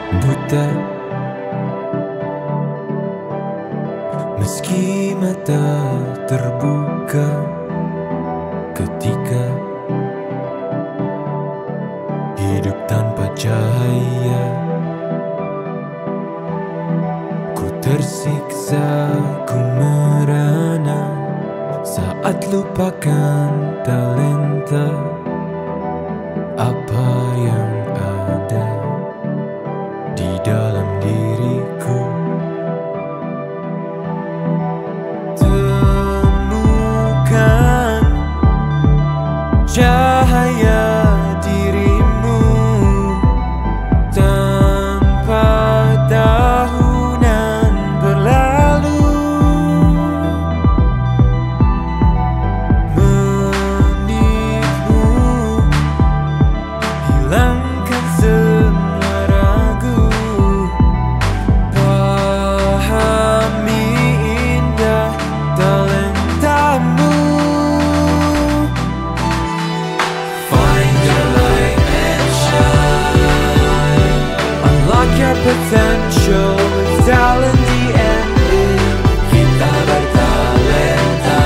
buta, meski mata terbuka ketika hidup tanpa cahaya. Ku tersiksa, ku merana saat lupakan talenta apa yang ada di dalam diriku. Temukan cahaya dirimu tanpa tahunan berlalu, menitmu hilangkan semua ragu, pahami indah talentamu. Find your light and shine, unlock your potential with talent DNA. Kita bertalenta,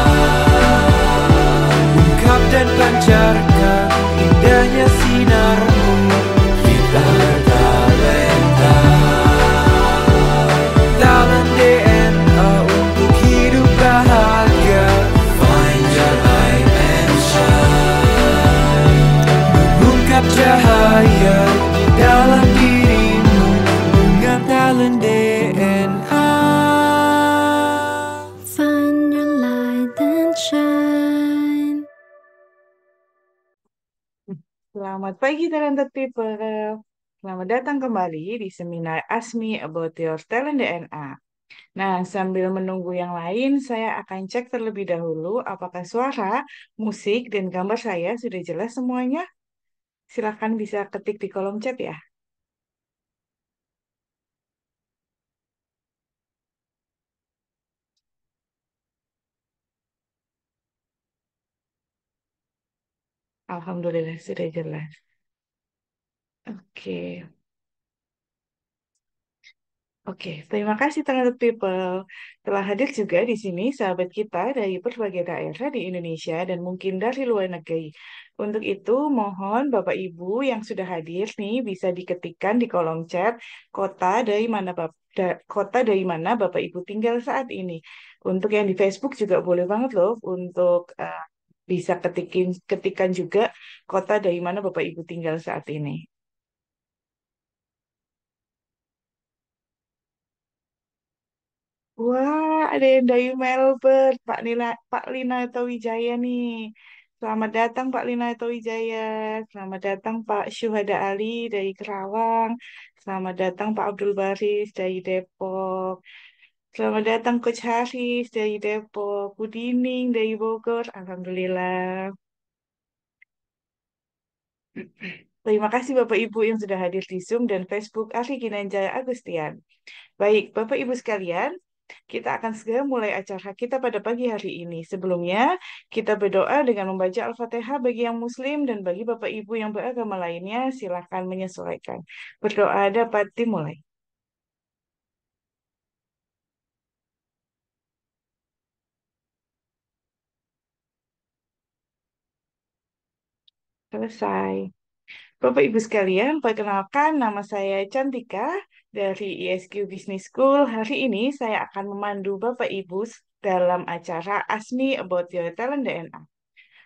ungkap dan pancarkan indahnya sinarmu. Kita bertalenta, talent DNA untuk hidup bahagia. Find your light and shine, mengungkap cahaya di dalam dirimu dengan talent DNA. Find your light and shine. Selamat pagi talented people. Selamat datang kembali di seminar Ask Me About Your Talent DNA. Nah, sambil menunggu yang lain, saya akan cek terlebih dahulu apakah suara, musik, dan gambar saya sudah jelas semuanya. Silahkan bisa ketik di kolom chat ya. Alhamdulillah sudah jelas. Oke. Oke, terima kasih talented people. Telah hadir juga di sini sahabat kita dari berbagai daerah di Indonesia dan mungkin dari luar negeri. Untuk itu, mohon Bapak Ibu yang sudah hadir nih bisa diketikkan di kolom chat kota dari mana Bapak Ibu tinggal saat ini. Untuk yang di Facebook juga boleh banget loh untuk bisa ketikan juga kota dari mana Bapak Ibu tinggal saat ini. Wah, ada yang dari Melbourne, Pak Lina atau Wijaya nih. Selamat datang Pak Lina atau Wijaya. Selamat datang Pak Syuhada Ali dari Kerawang. Selamat datang Pak Abdul Baris dari Depok. Selamat datang Coach Haris dari Depok. Budining dari Bogor. Alhamdulillah. Terima kasih Bapak Ibu yang sudah hadir di Zoom dan Facebook Ari Ginanjaya Agustian. Baik, Bapak Ibu sekalian, kita akan segera mulai acara kita pada pagi hari ini. Sebelumnya, kita berdoa dengan membaca Al-Fatihah bagi yang Muslim dan bagi Bapak Ibu yang beragama lainnya, silakan menyesuaikan. Berdoa dapat dimulai. Selesai. Bapak Ibu sekalian, perkenalkan nama saya Cantika dari ISQ Business School. Hari ini saya akan memandu Bapak Ibu dalam acara ASMI About Your Talent DNA.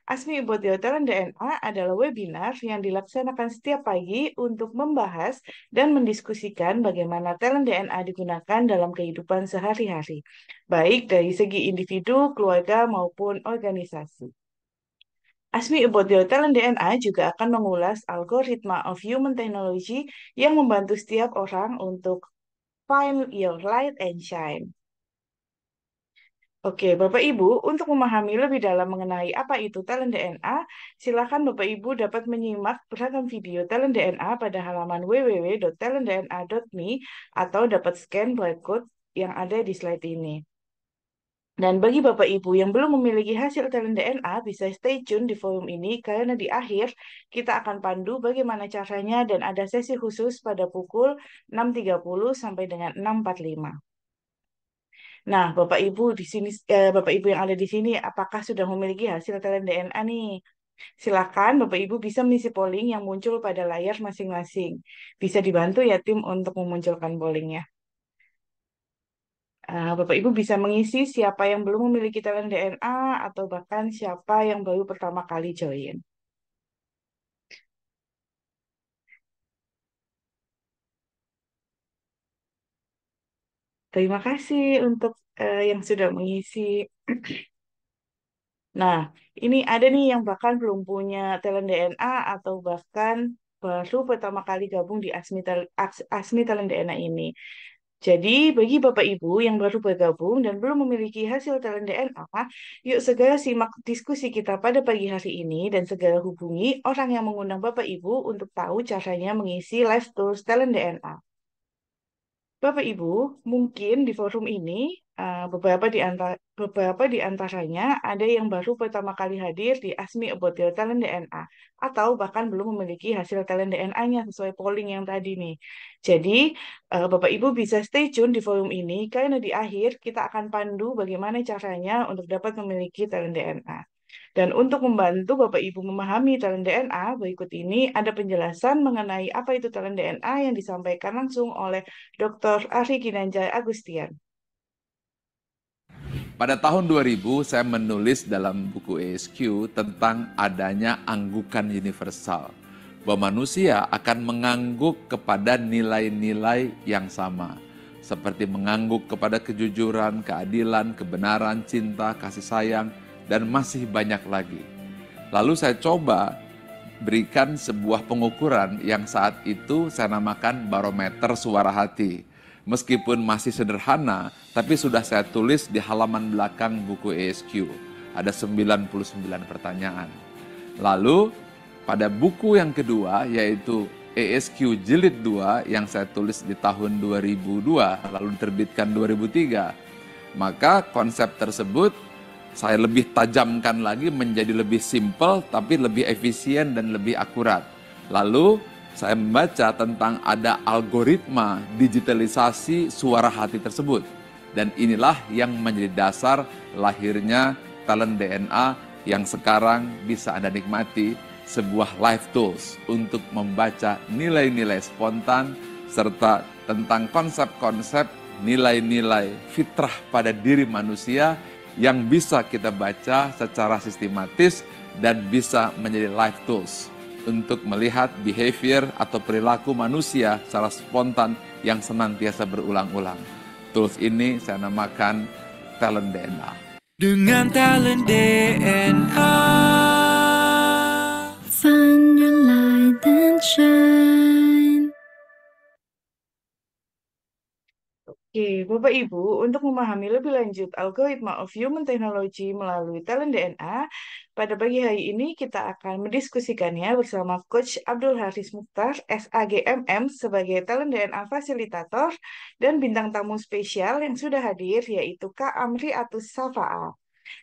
ASMI About Your Talent DNA adalah webinar yang dilaksanakan setiap pagi untuk membahas dan mendiskusikan bagaimana talent DNA digunakan dalam kehidupan sehari-hari, baik dari segi individu, keluarga, maupun organisasi. ASMI About Your Talent DNA juga akan mengulas algoritma of human technology yang membantu setiap orang untuk find your light and shine. Oke, Bapak Ibu, untuk memahami lebih dalam mengenai apa itu talent DNA, silakan Bapak Ibu dapat menyimak beragam video talent DNA pada halaman www.talentdna.me atau dapat scan barcode yang ada di slide ini. Dan bagi Bapak Ibu yang belum memiliki hasil talent DNA, bisa stay tune di forum ini karena di akhir kita akan pandu bagaimana caranya dan ada sesi khusus pada pukul 6.30 sampai dengan 6.45. Nah, Bapak Ibu di sini, Bapak Ibu yang ada di sini, apakah sudah memiliki hasil talent DNA nih? Silakan Bapak Ibu bisa mengisi polling yang muncul pada layar masing-masing. Bisa dibantu ya tim untuk memunculkan pollingnya. Bapak Ibu bisa mengisi siapa yang belum memiliki talent DNA atau bahkan siapa yang baru pertama kali join. Terima kasih untuk yang sudah mengisi. Nah, ini ada nih yang bahkan belum punya talent DNA atau bahkan baru pertama kali gabung di Asmi Talent DNA ini. Jadi, bagi Bapak Ibu yang baru bergabung dan belum memiliki hasil talent DNA, yuk segera simak diskusi kita pada pagi hari ini dan segera hubungi orang yang mengundang Bapak Ibu untuk tahu caranya mengisi live tools talent DNA. Bapak Ibu, mungkin di forum ini beberapa di antaranya ada yang baru pertama kali hadir di Asmi About Your Talent DNA atau bahkan belum memiliki hasil talent DNA-nya sesuai polling yang tadi nih. Jadi, Bapak Ibu bisa stay tune di forum ini karena di akhir kita akan pandu bagaimana caranya untuk dapat memiliki talent DNA. Dan untuk membantu Bapak Ibu memahami talent DNA, berikut ini ada penjelasan mengenai apa itu talent DNA yang disampaikan langsung oleh Dr. Ari Ginanjar Agustian. Pada tahun 2000, saya menulis dalam buku ESQ tentang adanya anggukan universal, bahwa manusia akan mengangguk kepada nilai-nilai yang sama, seperti mengangguk kepada kejujuran, keadilan, kebenaran, cinta, kasih sayang, dan masih banyak lagi. Lalu saya coba berikan sebuah pengukuran yang saat itu saya namakan barometer suara hati. Meskipun masih sederhana, tapi sudah saya tulis di halaman belakang buku ESQ. Ada 99 pertanyaan. Lalu pada buku yang kedua, yaitu ESQ Jilid 2 yang saya tulis di tahun 2002, lalu diterbitkan 2003, maka konsep tersebut saya lebih tajamkan lagi menjadi lebih simpel, tapi lebih efisien dan lebih akurat. Lalu saya membaca tentang ada algoritma digitalisasi suara hati tersebut. Dan inilah yang menjadi dasar lahirnya talent DNA yang sekarang bisa Anda nikmati, sebuah live tools untuk membaca nilai-nilai spontan serta tentang konsep-konsep nilai-nilai fitrah pada diri manusia yang bisa kita baca secara sistematis dan bisa menjadi live tools untuk melihat behavior atau perilaku manusia secara spontan yang senantiasa berulang-ulang. Tools ini saya namakan talent DNA. Dengan talent DNA. Find your light and shine. Oke, Bapak Ibu, untuk memahami lebih lanjut algoritma of human technology melalui talent DNA, pada pagi hari ini kita akan mendiskusikannya bersama Coach Abdul Haris Mukhtar, SAGMM, sebagai talent DNA fasilitator dan bintang tamu spesial yang sudah hadir, yaitu Kak Amri Atus Safa'a.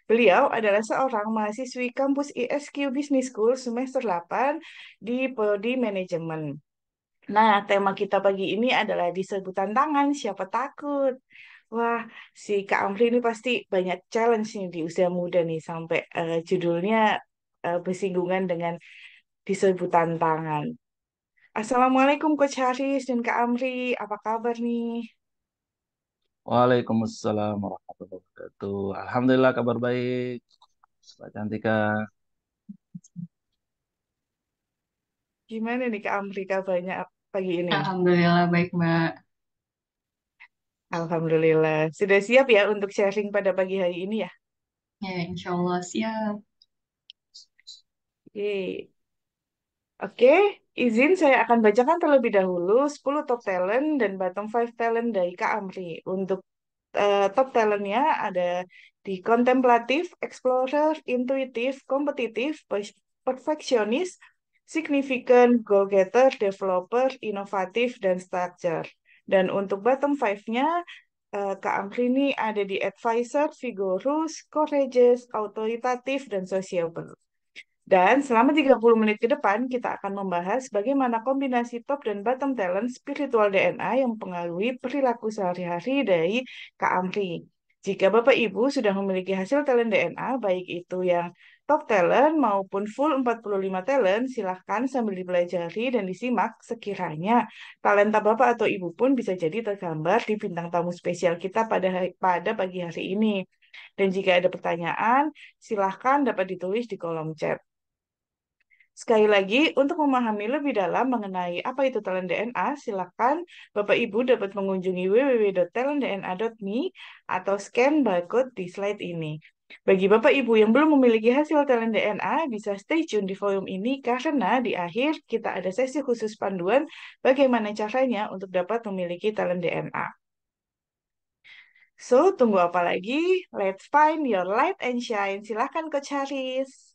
Beliau adalah seorang mahasiswi kampus ISQ Business School semester 8 di Prodi Manajemen. Nah, tema kita pagi ini adalah disebut tantangan, siapa takut? Wah, si Kak Amri ini pasti banyak challenge nih di usia muda nih, sampai judulnya bersinggungan dengan disebut tantangan. Assalamualaikum Coach Haris dan Kak Amri, apa kabar nih? Waalaikumsalam warahmatullahi wabarakatuh. Alhamdulillah kabar baik. Mbak Cantika. Gimana nih Kak Amri kabarnya pagi ini? Alhamdulillah baik Mbak. Alhamdulillah. Sudah siap ya untuk sharing pada pagi hari ini ya? Ya insya Allah siap. Yeay. Oke, izin saya akan bacakan terlebih dahulu 10 top talent dan bottom 5 talent dari Kak Amri. Untuk top talentnya ada di kontemplatif, explorer, intuitif, kompetitif, perfeksionis, significant, goal-getter, developer, inovatif, dan structure. Dan untuk bottom 5-nya Kak Amri ini ada di advisor, vigorous, courageous, autoritatif, dan sociable. Dan selama 30 menit ke depan, kita akan membahas bagaimana kombinasi top dan bottom talent spiritual DNA yang mempengaruhi perilaku sehari-hari dari Kak Amri. Jika Bapak Ibu sudah memiliki hasil talent DNA, baik itu yang top talent maupun full 45 talent, silahkan sambil dipelajari dan disimak sekiranya talenta Bapak atau Ibu pun bisa jadi tergambar di bintang tamu spesial kita pada pagi hari ini. Dan jika ada pertanyaan, silahkan dapat ditulis di kolom chat. Sekali lagi, untuk memahami lebih dalam mengenai apa itu talent DNA, silakan Bapak Ibu dapat mengunjungi www.talentdna.me atau scan barcode di slide ini. Bagi Bapak Ibu yang belum memiliki hasil talent DNA, bisa stay tune di forum ini karena di akhir kita ada sesi khusus panduan bagaimana caranya untuk dapat memiliki talent DNA. So, tunggu apa lagi? Let's find your light and shine. Silahkan Coach Haris.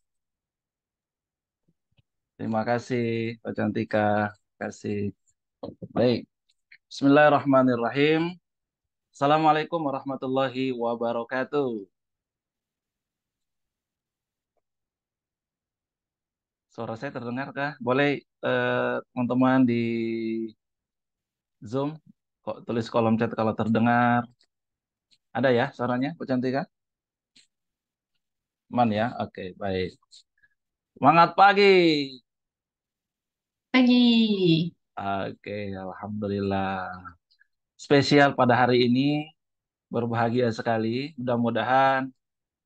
Terima kasih, Pak Cantika. Terima kasih. Baik. Bismillahirrahmanirrahim. Assalamualaikum warahmatullahi wabarakatuh. Suara saya terdengarkah? Boleh teman-teman di Zoom kok tulis kolom chat kalau terdengar. Ada ya suaranya, Bu Cantika? Aman ya? Oke, baik. Semangat pagi. Pagi. Oke, alhamdulillah. Spesial pada hari ini, berbahagia sekali. Mudah-mudahan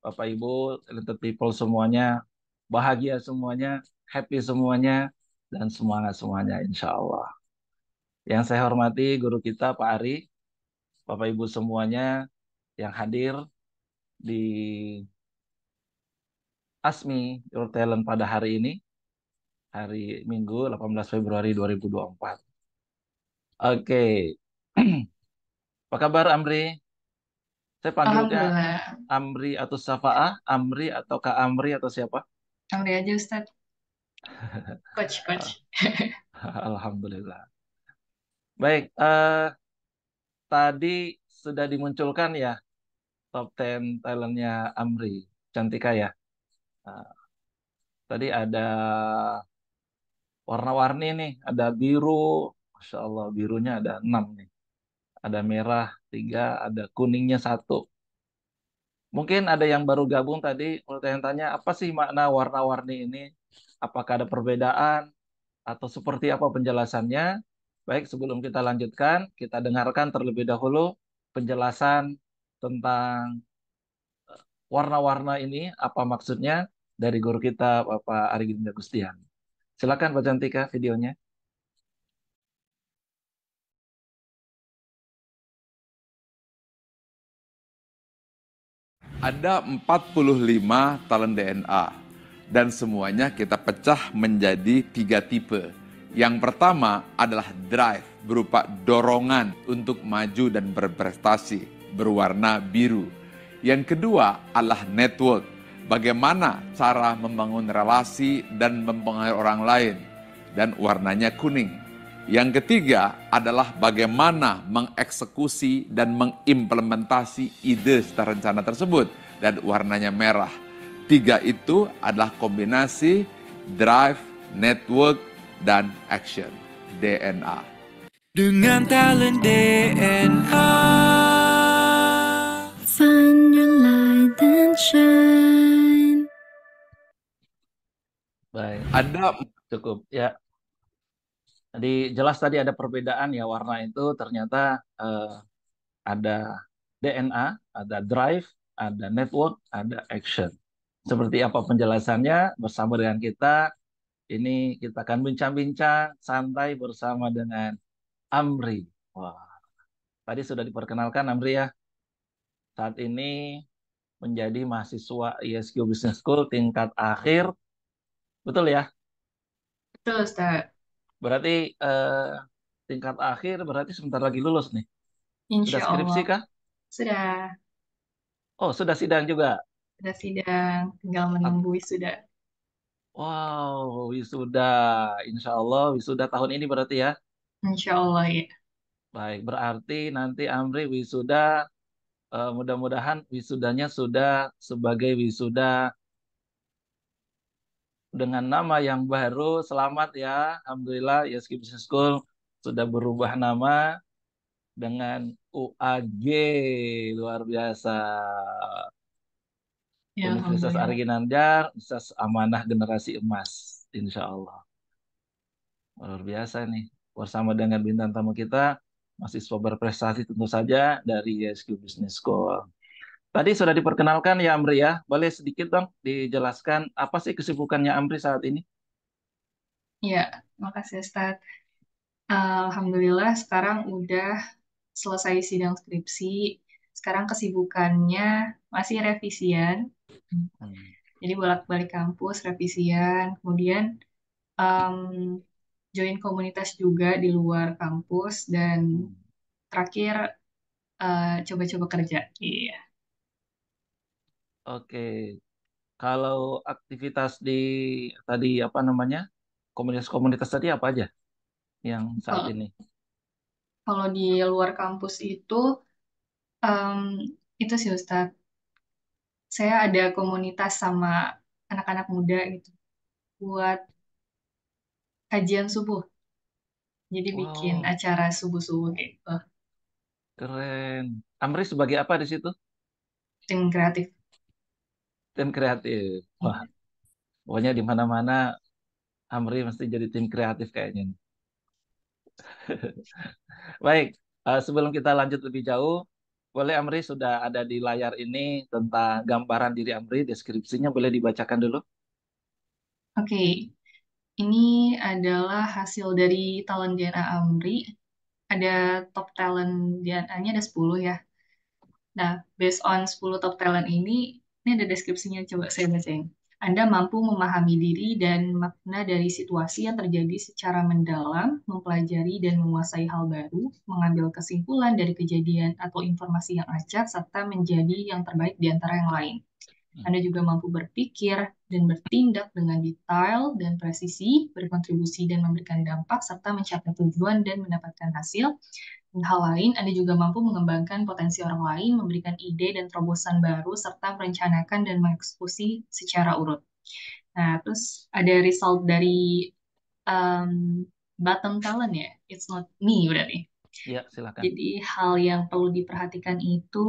Bapak Ibu, talented people semuanya bahagia semuanya, happy semuanya, dan semangat semuanya, insya Allah. Yang saya hormati guru kita Pak Ari, Bapak Ibu semuanya yang hadir di ASMI Your Talent pada hari ini, hari Minggu 18 Februari 2024. Oke, apa kabar Amri? Saya panggilnya Alhamdulillah. Amri atau Safa'ah, Amri atau Kak Amri atau siapa? Amri aja Ustaz. Coach. Alhamdulillah. Baik, tadi sudah dimunculkan ya top 10 talentnya Amri, Cantika ya. Nah, tadi ada warna-warni nih, ada biru, Masya Allah birunya ada 6 nih. Ada merah 3, ada kuningnya 1. Mungkin ada yang baru gabung tadi, tanya apa sih makna warna-warni ini? Apakah ada perbedaan atau seperti apa penjelasannya? Baik, sebelum kita lanjutkan, kita dengarkan terlebih dahulu penjelasan tentang warna-warna ini, apa maksudnya dari guru kita Bapak Arigin Gustian. Silakan Pak Cantika videonya. Ada 45 talent DNA dan semuanya kita pecah menjadi 3 tipe. Yang pertama adalah drive, berupa dorongan untuk maju dan berprestasi, berwarna biru. Yang kedua adalah network, bagaimana cara membangun relasi dan mempengaruhi orang lain, dan warnanya kuning. Yang ketiga adalah bagaimana mengeksekusi dan mengimplementasi ide secara rencana tersebut, dan warnanya merah. 3 itu adalah kombinasi drive, network, dan action, DNA. Dengan talent DNA. Find your light and shine. Baik, Ada cukup ya. Jadi jelas tadi ada perbedaan ya, warna itu ternyata ada DNA, ada drive, ada network, ada action. Seperti apa penjelasannya bersama dengan kita, ini kita akan bincang-bincang santai bersama dengan Amri. Wah, tadi sudah diperkenalkan Amri ya. Saat ini menjadi mahasiswa ISQ Business School tingkat akhir. Betul ya? Betul Ustaz. Berarti tingkat akhir berarti sebentar lagi lulus nih. Sudah Insya skripsi Allah. kah? Sudah. Oh, sudah sidang juga. Sudah sidang. Tinggal menunggu wisuda. Wow, wisuda. Insya Allah wisuda tahun ini berarti ya. Insya Allah ya. Baik, berarti nanti Amri wisuda, mudah-mudahan wisudanya sudah sebagai wisuda dengan nama yang baru. Selamat ya, Alhamdulillah, ISQ Business School sudah berubah nama dengan UAG, luar biasa. Ya, Universitas Ari Alhamdulillah. Ginanjar, Universitas Amanah Generasi Emas, insya Allah. Luar biasa nih, bersama dengan bintang tamu kita, mahasiswa berprestasi tentu saja dari ISQ Business School. Tadi sudah diperkenalkan ya Amri ya, boleh sedikit dong dijelaskan apa sih kesibukannya Amri saat ini? Ya, makasih Ustaz. Alhamdulillah sekarang udah selesai sidang skripsi. Sekarang kesibukannya masih revisian. Hmm. Jadi bolak-balik kampus, revisian. Kemudian em, join komunitas juga di luar kampus. Dan Hmm. terakhir coba-coba kerja. Iya. Oke, kalau aktivitas di tadi apa namanya komunitas-komunitas tadi apa aja yang saat Kalau ini? kalau di luar kampus em, itu sih Ustadz, saya ada komunitas sama anak-anak muda gitu buat kajian subuh. Jadi bikin Wow, acara subuh-subuh gitu. keren. Amri sebagai apa di situ? Tim kreatif. Tim kreatif. Wah, pokoknya di mana-mana Amri mesti jadi tim kreatif kayaknya. Baik, sebelum kita lanjut lebih jauh, boleh Amri sudah ada di layar ini tentang gambaran diri Amri, deskripsinya boleh dibacakan dulu. Oke, ini adalah hasil dari talent DNA Amri. Ada top talent DNA-nya ada 10 ya. Nah, based on 10 top talent ini ada deskripsinya, coba saya bacain. Anda mampu memahami diri dan makna dari situasi yang terjadi secara mendalam, mempelajari dan menguasai hal baru, mengambil kesimpulan dari kejadian atau informasi yang acak, serta menjadi yang terbaik di antara yang lain. Anda juga mampu berpikir dan bertindak dengan detail dan presisi, berkontribusi dan memberikan dampak, serta mencapai tujuan dan mendapatkan hasil. Dan hal lain, Anda juga mampu mengembangkan potensi orang lain, memberikan ide dan terobosan baru, serta merencanakan dan mengeksekusi secara urut. Nah, terus ada result dari bottom talent ya, it's not me berarti. Ya, silakan. Jadi hal yang perlu diperhatikan itu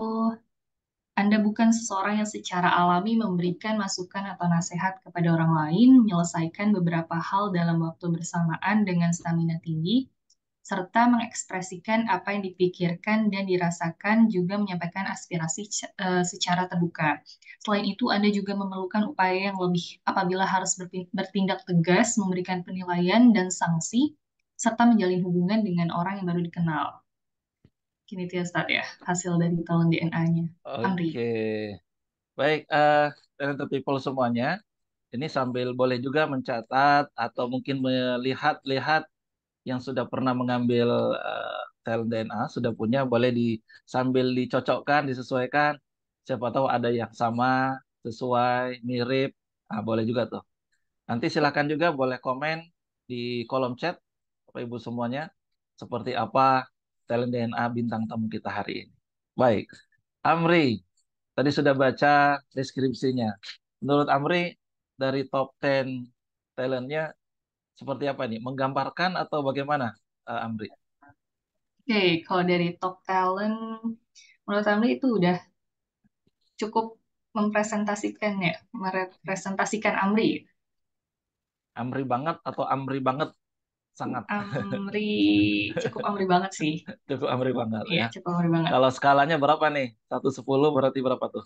anda bukan seseorang yang secara alami memberikan masukan atau nasihat kepada orang lain, menyelesaikan beberapa hal dalam waktu bersamaan dengan stamina tinggi, serta mengekspresikan apa yang dipikirkan dan dirasakan, juga menyampaikan aspirasi secara terbuka. Selain itu, Anda juga memerlukan upaya yang lebih apabila harus bertindak tegas, memberikan penilaian dan sanksi, serta menjalin hubungan dengan orang yang baru dikenal. Kini itu ya, Start ya, hasil dari talent DNA-nya. Amri. Oke, baik, talented people semuanya. Ini sambil boleh juga mencatat atau mungkin melihat-lihat yang sudah pernah mengambil tel DNA, sudah punya, boleh sambil dicocokkan, disesuaikan. Siapa tahu ada yang sama, sesuai, mirip. Ah, boleh juga tuh. Nanti silakan juga boleh komen di kolom chat, Bapak Ibu semuanya, seperti apa talent DNA bintang tamu kita hari ini. Baik, Amri, tadi sudah baca deskripsinya. Menurut Amri, dari top 10 talentnya, seperti apa nih? Menggambarkan atau bagaimana, Amri? Oke, kalau dari top talent, menurut Amri itu udah cukup mempresentasikan ya, merepresentasikan Amri. Amri banget atau Amri banget sangat? Amri, cukup Amri banget sih. Cukup Amri banget Iya, ya. cukup Amri banget. Kalau skalanya berapa nih? 1-10 berarti berapa tuh?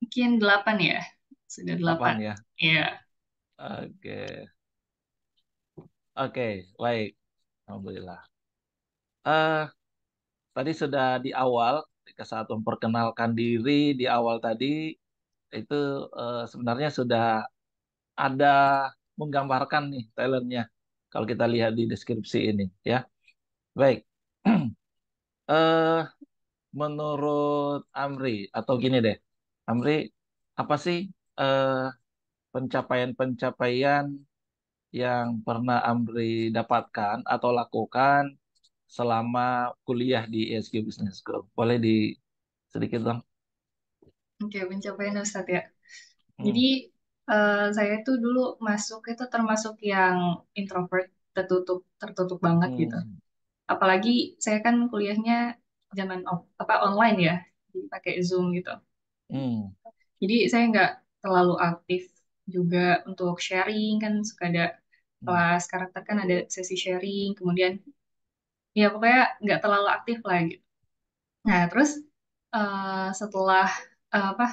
Mungkin 8 ya, sudah 8 8. ya. Iya, Oke. Oke, baik. Alhamdulillah. Eh, Tadi sudah di awal, ketika saat memperkenalkan diri di awal tadi, itu sebenarnya sudah ada menggambarkan nih talentnya. Kalau kita lihat di deskripsi ini, ya. Baik. eh Menurut Amri atau gini deh, Amri, apa sih eh, pencapaian-pencapaian yang pernah Amri dapatkan atau lakukan selama kuliah di ESG Business School? Boleh di sedikit dong? Oke, pencapaian Ustadz ya. Hmm. Jadi saya tuh dulu masuk itu termasuk yang introvert, tertutup banget gitu. Hmm. Apalagi saya kan kuliahnya online ya, jadi pakai Zoom gitu. Hmm. Jadi saya nggak terlalu aktif juga untuk sharing, kan suka ada Hmm. kelas karakter kan ada sesi sharing, kemudian ya pokoknya nggak terlalu aktif lah gitu. Nah terus setelah apa?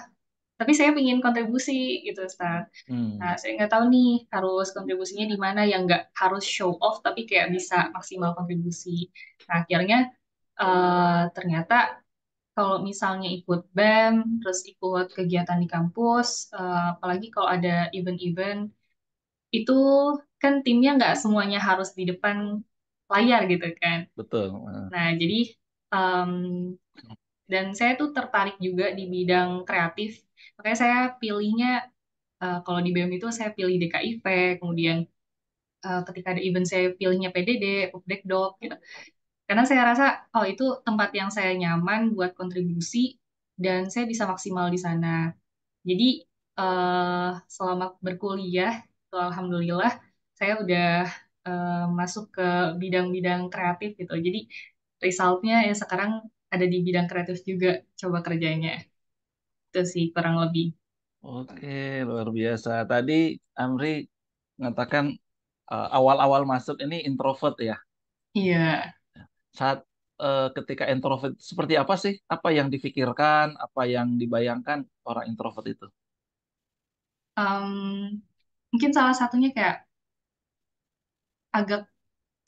Tapi saya ingin kontribusi gitu, Ustaz. Nah, Hmm. saya nggak tahu nih harus kontribusinya di mana yang nggak harus show off, tapi kayak bisa maksimal kontribusi. Nah, akhirnya ternyata kalau misalnya ikut BEM, terus ikut kegiatan di kampus, apalagi kalau ada event-event, itu kan timnya nggak semuanya harus di depan layar gitu kan. Betul. Nah, jadi em, dan saya tuh tertarik juga di bidang kreatif. Makanya saya pilihnya kalau di BEM itu saya pilih DKIV, kemudian ketika ada event saya pilihnya PDD, Pupdekdok gitu. Karena saya rasa oh itu tempat yang saya nyaman buat kontribusi dan saya bisa maksimal di sana. Jadi selama berkuliah, itu alhamdulillah saya udah masuk ke bidang-bidang kreatif gitu. Jadi resultnya ya sekarang ada di bidang kreatif juga coba kerjanya. Itu sih kurang lebih. Oke, luar biasa. Tadi Amri mengatakan awal-awal masuk ini introvert ya. Iya. Saat ketika introvert seperti apa sih? Apa yang difikirkan, apa yang dibayangkan orang introvert itu? Em, Mungkin salah satunya kayak agak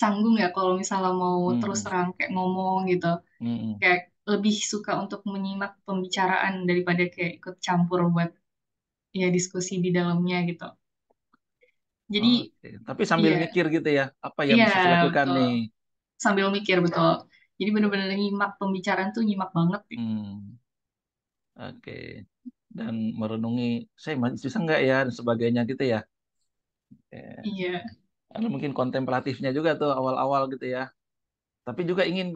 canggung ya kalau misalnya mau terus Hmm. terang kayak ngomong gitu. Hmm. Kayak lebih suka untuk menyimak pembicaraan daripada kayak ikut campur buat ya diskusi di dalamnya gitu. Jadi Oke, tapi sambil iya, mikir gitu ya, apa yang iya bisa saya lakukan betul. nih? Sambil mikir betul. Jadi bener-bener nyimak pembicaraan tuh nyimak banget. Hmm. Oke. Dan merenungi, saya masih bisa nggak ya, dan sebagainya gitu ya. Oke. Iya, Ada mungkin kontemplatifnya juga tuh awal-awal gitu ya. Tapi juga ingin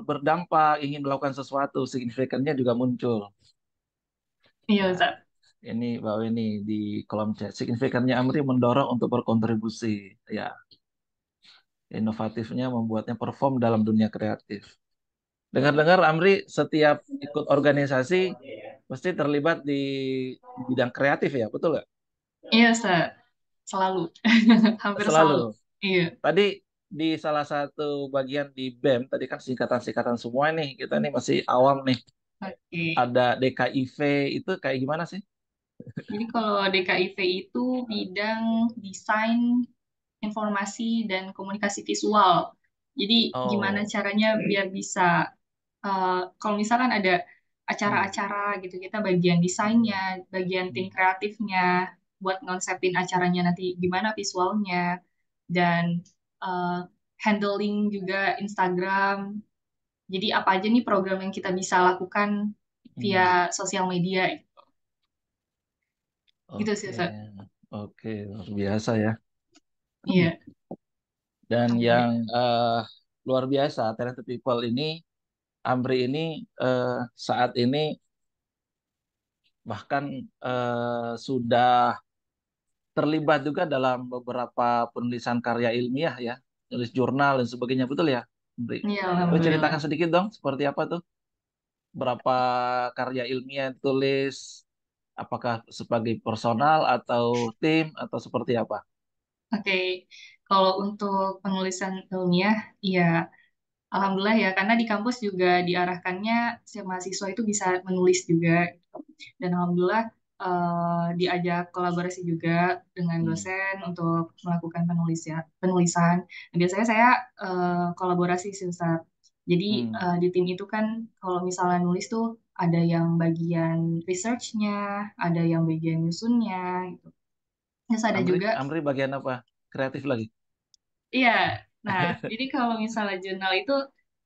berdampak, ingin melakukan sesuatu, signifikannya juga muncul. iya Ya, Ustaz. ini bahwa ini di kolom chat. Signifikannya Amri mendorong untuk berkontribusi. Ya, inovatifnya membuatnya perform dalam dunia kreatif. Dengar-dengar Amri setiap ikut organisasi pasti terlibat di bidang kreatif ya, betul nggak? Iya Ustaz. Selalu. Hampir Selalu. selalu. Iya. Tadi di salah satu bagian di BEM, tadi kan singkatan-singkatan semua nih, kita nih masih awam nih. Oke. Ada DKIV itu kayak gimana sih? Jadi kalau DKIV itu bidang desain informasi dan komunikasi visual. Jadi gimana Oh, caranya biar bisa kalau misalkan ada hmm, acara-acara gitu kita bagian desainnya, bagian tim hmm, kreatifnya buat ngonsepin acaranya nanti gimana visualnya dan eh, handling juga Instagram. Jadi apa aja nih program yang kita bisa lakukan via hmm. sosial media gitu sih Oke, Ustaz. oke, luar biasa ya. Iya, Dan yang alhamdulillah. luar biasa, talented people ini, Amri ini eh, saat ini bahkan sudah terlibat juga dalam beberapa penulisan karya ilmiah ya, nulis jurnal dan sebagainya, betul ya, Amri? Iya, Boleh alhamdulillah. ceritakan sedikit dong, seperti apa tuh? Berapa karya ilmiah yang ditulis? Apakah sebagai personal atau tim atau seperti apa? Oke, kalau untuk penulisan ilmiah, ya alhamdulillah ya, karena di kampus juga diarahkannya setiap mahasiswa itu bisa menulis juga. Gitu. Dan alhamdulillah diajak kolaborasi juga dengan Hmm. dosen untuk melakukan penulisan. Dan biasanya saya kolaborasi sih Ustaz. Jadi Hmm. di tim itu kan kalau misalnya nulis tuh ada yang bagian research-nya, ada yang bagian nyusunnya, gitu. Terus ada Amri, juga Amri bagian apa? Kreatif lagi. iya, nah, jadi kalau misalnya jurnal itu,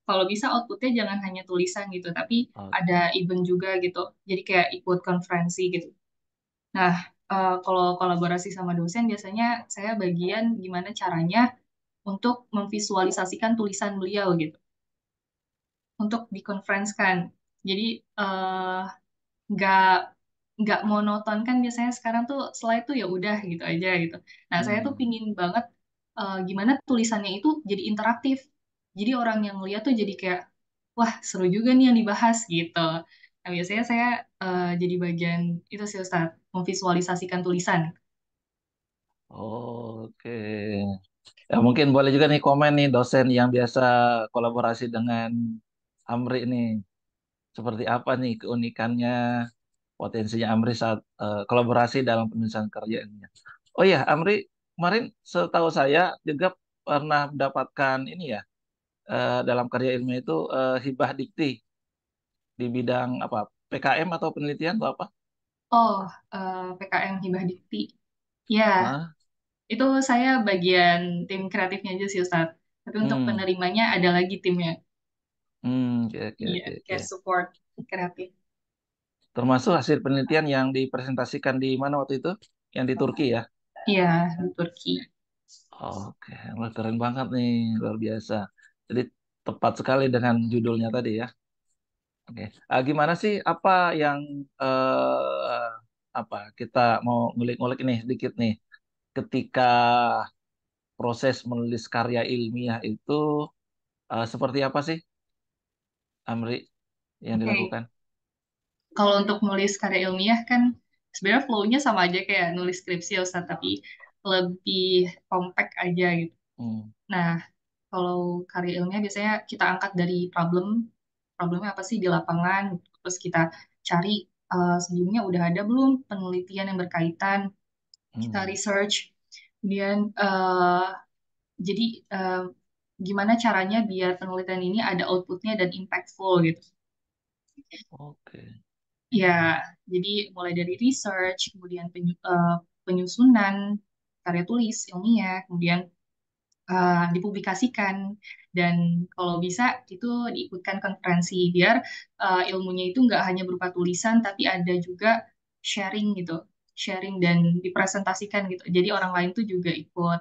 kalau bisa outputnya jangan hanya tulisan gitu, tapi ada Oke. event juga gitu. Jadi kayak ikut konferensi gitu. Nah, kalau kolaborasi sama dosen, biasanya saya bagian gimana caranya untuk memvisualisasikan tulisan beliau gitu, untuk dikonferensikan. Jadi nggak nggak monoton kan biasanya sekarang tuh slide tuh ya udah gitu aja gitu. Nah saya tuh Hmm. pingin banget gimana tulisannya itu jadi interaktif. Jadi orang yang lihat tuh jadi kayak wah seru juga nih yang dibahas gitu. Nah biasanya saya jadi bagian itu sih Ustaz, memvisualisasikan tulisan. Oke. Ya, mungkin boleh juga nih komen nih dosen yang biasa kolaborasi dengan Amri nih. Seperti apa nih keunikannya, potensinya Amri saat kolaborasi dalam penulisan karya ilmiah. Oh iya, Amri kemarin setahu saya juga pernah mendapatkan ini ya, dalam karya ilmiah itu hibah dikti di bidang apa, PKM atau penelitian atau apa? Oh, PKM Hibah Dikti. Ya, Hah? itu saya bagian tim kreatifnya aja sih Ustaz. Tapi untuk Hmm, penerimanya ada lagi timnya. oke, oke, Iya, oke, oke. kayak support kreatif. Termasuk hasil penelitian yang dipresentasikan di mana waktu itu? Yang di Turki ya? Iya, di Turki. Oke, wah, keren banget nih, luar biasa. Jadi tepat sekali dengan judulnya tadi ya. Oke, gimana sih apa yang apa kita mau ngulik-ngulik nih sedikit nih ketika proses menulis karya ilmiah itu seperti apa sih, Amri, yang Oke, dilakukan? kalau untuk nulis karya ilmiah kan sebenarnya flow-nya sama aja kayak nulis skripsi ya Ustaz, tapi lebih compact aja gitu. Hmm, Nah, kalau karya ilmiah biasanya kita angkat dari problemnya apa sih di lapangan, terus kita cari sebelumnya udah ada belum penelitian yang berkaitan, kita hmm, research, kemudian jadi gimana caranya biar penelitian ini ada outputnya dan impactful gitu. oke, Ya, jadi mulai dari research, kemudian penyusunan karya tulis ilmiah, kemudian dipublikasikan, dan kalau bisa itu diikutkan konferensi biar ilmunya itu nggak hanya berupa tulisan tapi ada juga sharing gitu, sharing dan dipresentasikan gitu. Jadi orang lain tuh juga ikut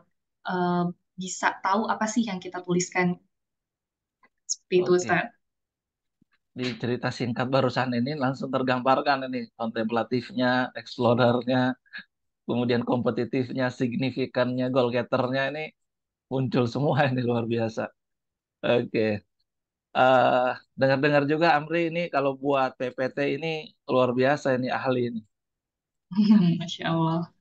uh, bisa tahu apa sih yang kita tuliskan seperti itu oke. Ustaz. Di cerita singkat barusan ini langsung tergambarkan ini kontemplatifnya, explorernya, kemudian kompetitifnya, signifikannya, goal getternya ini muncul semua ini luar biasa. Oke. eh Dengar-dengar juga Amri ini kalau buat PPT ini luar biasa ini ahli ini. Masya Allah.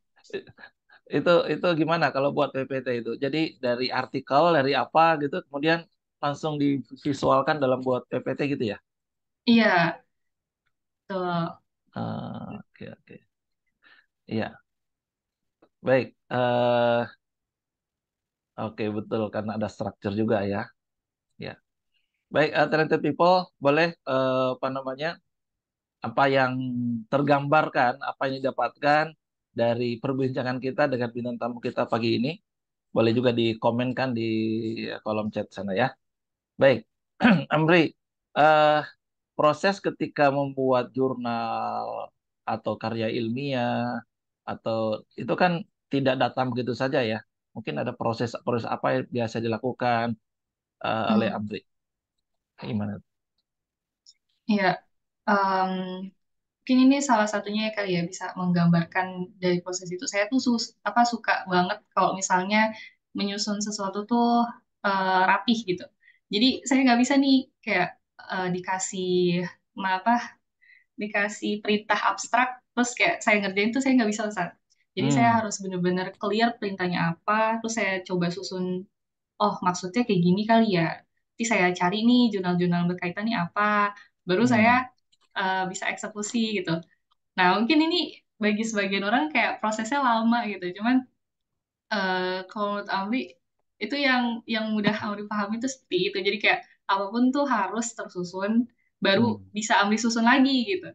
Itu gimana kalau buat PPT itu? Jadi dari artikel dari apa gitu kemudian langsung divisualkan dalam buat PPT gitu ya? Iya, betul. Oke, oke. Iya, baik. Oke, betul karena ada structure juga ya. Ya. Baik, talented people, boleh apa namanya? Apa yang tergambarkan, apa yang didapatkan dari perbincangan kita dengan bintang tamu kita pagi ini, boleh juga dikomenkan di kolom chat sana ya. Baik, Amri, eh, proses ketika membuat jurnal atau karya ilmiah atau itu kan tidak datang begitu saja ya. Mungkin ada proses apa yang biasa dilakukan oleh Hmm, Amri. Gimana? iya. Em, Mungkin ini salah satunya ya kali ya bisa menggambarkan dari proses itu. Saya tuh suka banget kalau misalnya menyusun sesuatu tuh rapih gitu. Jadi saya nggak bisa nih kayak dikasih apa dikasih perintah abstrak terus kayak saya ngerjain tuh saya nggak bisa Ustaz. Jadi saya Hmm, harus bener-bener clear perintahnya apa, terus saya coba susun, oh maksudnya kayak gini kali ya. Nanti saya cari nih jurnal-jurnal berkaitan nih apa, baru saya hmm, bisa eksekusi gitu. Nah, mungkin ini bagi sebagian orang kayak prosesnya lama gitu. Cuman kalau menurut Amri itu yang mudah Amri pahami itu seperti itu. Jadi kayak apapun tuh harus tersusun, baru hmm. bisa Amri susun lagi gitu.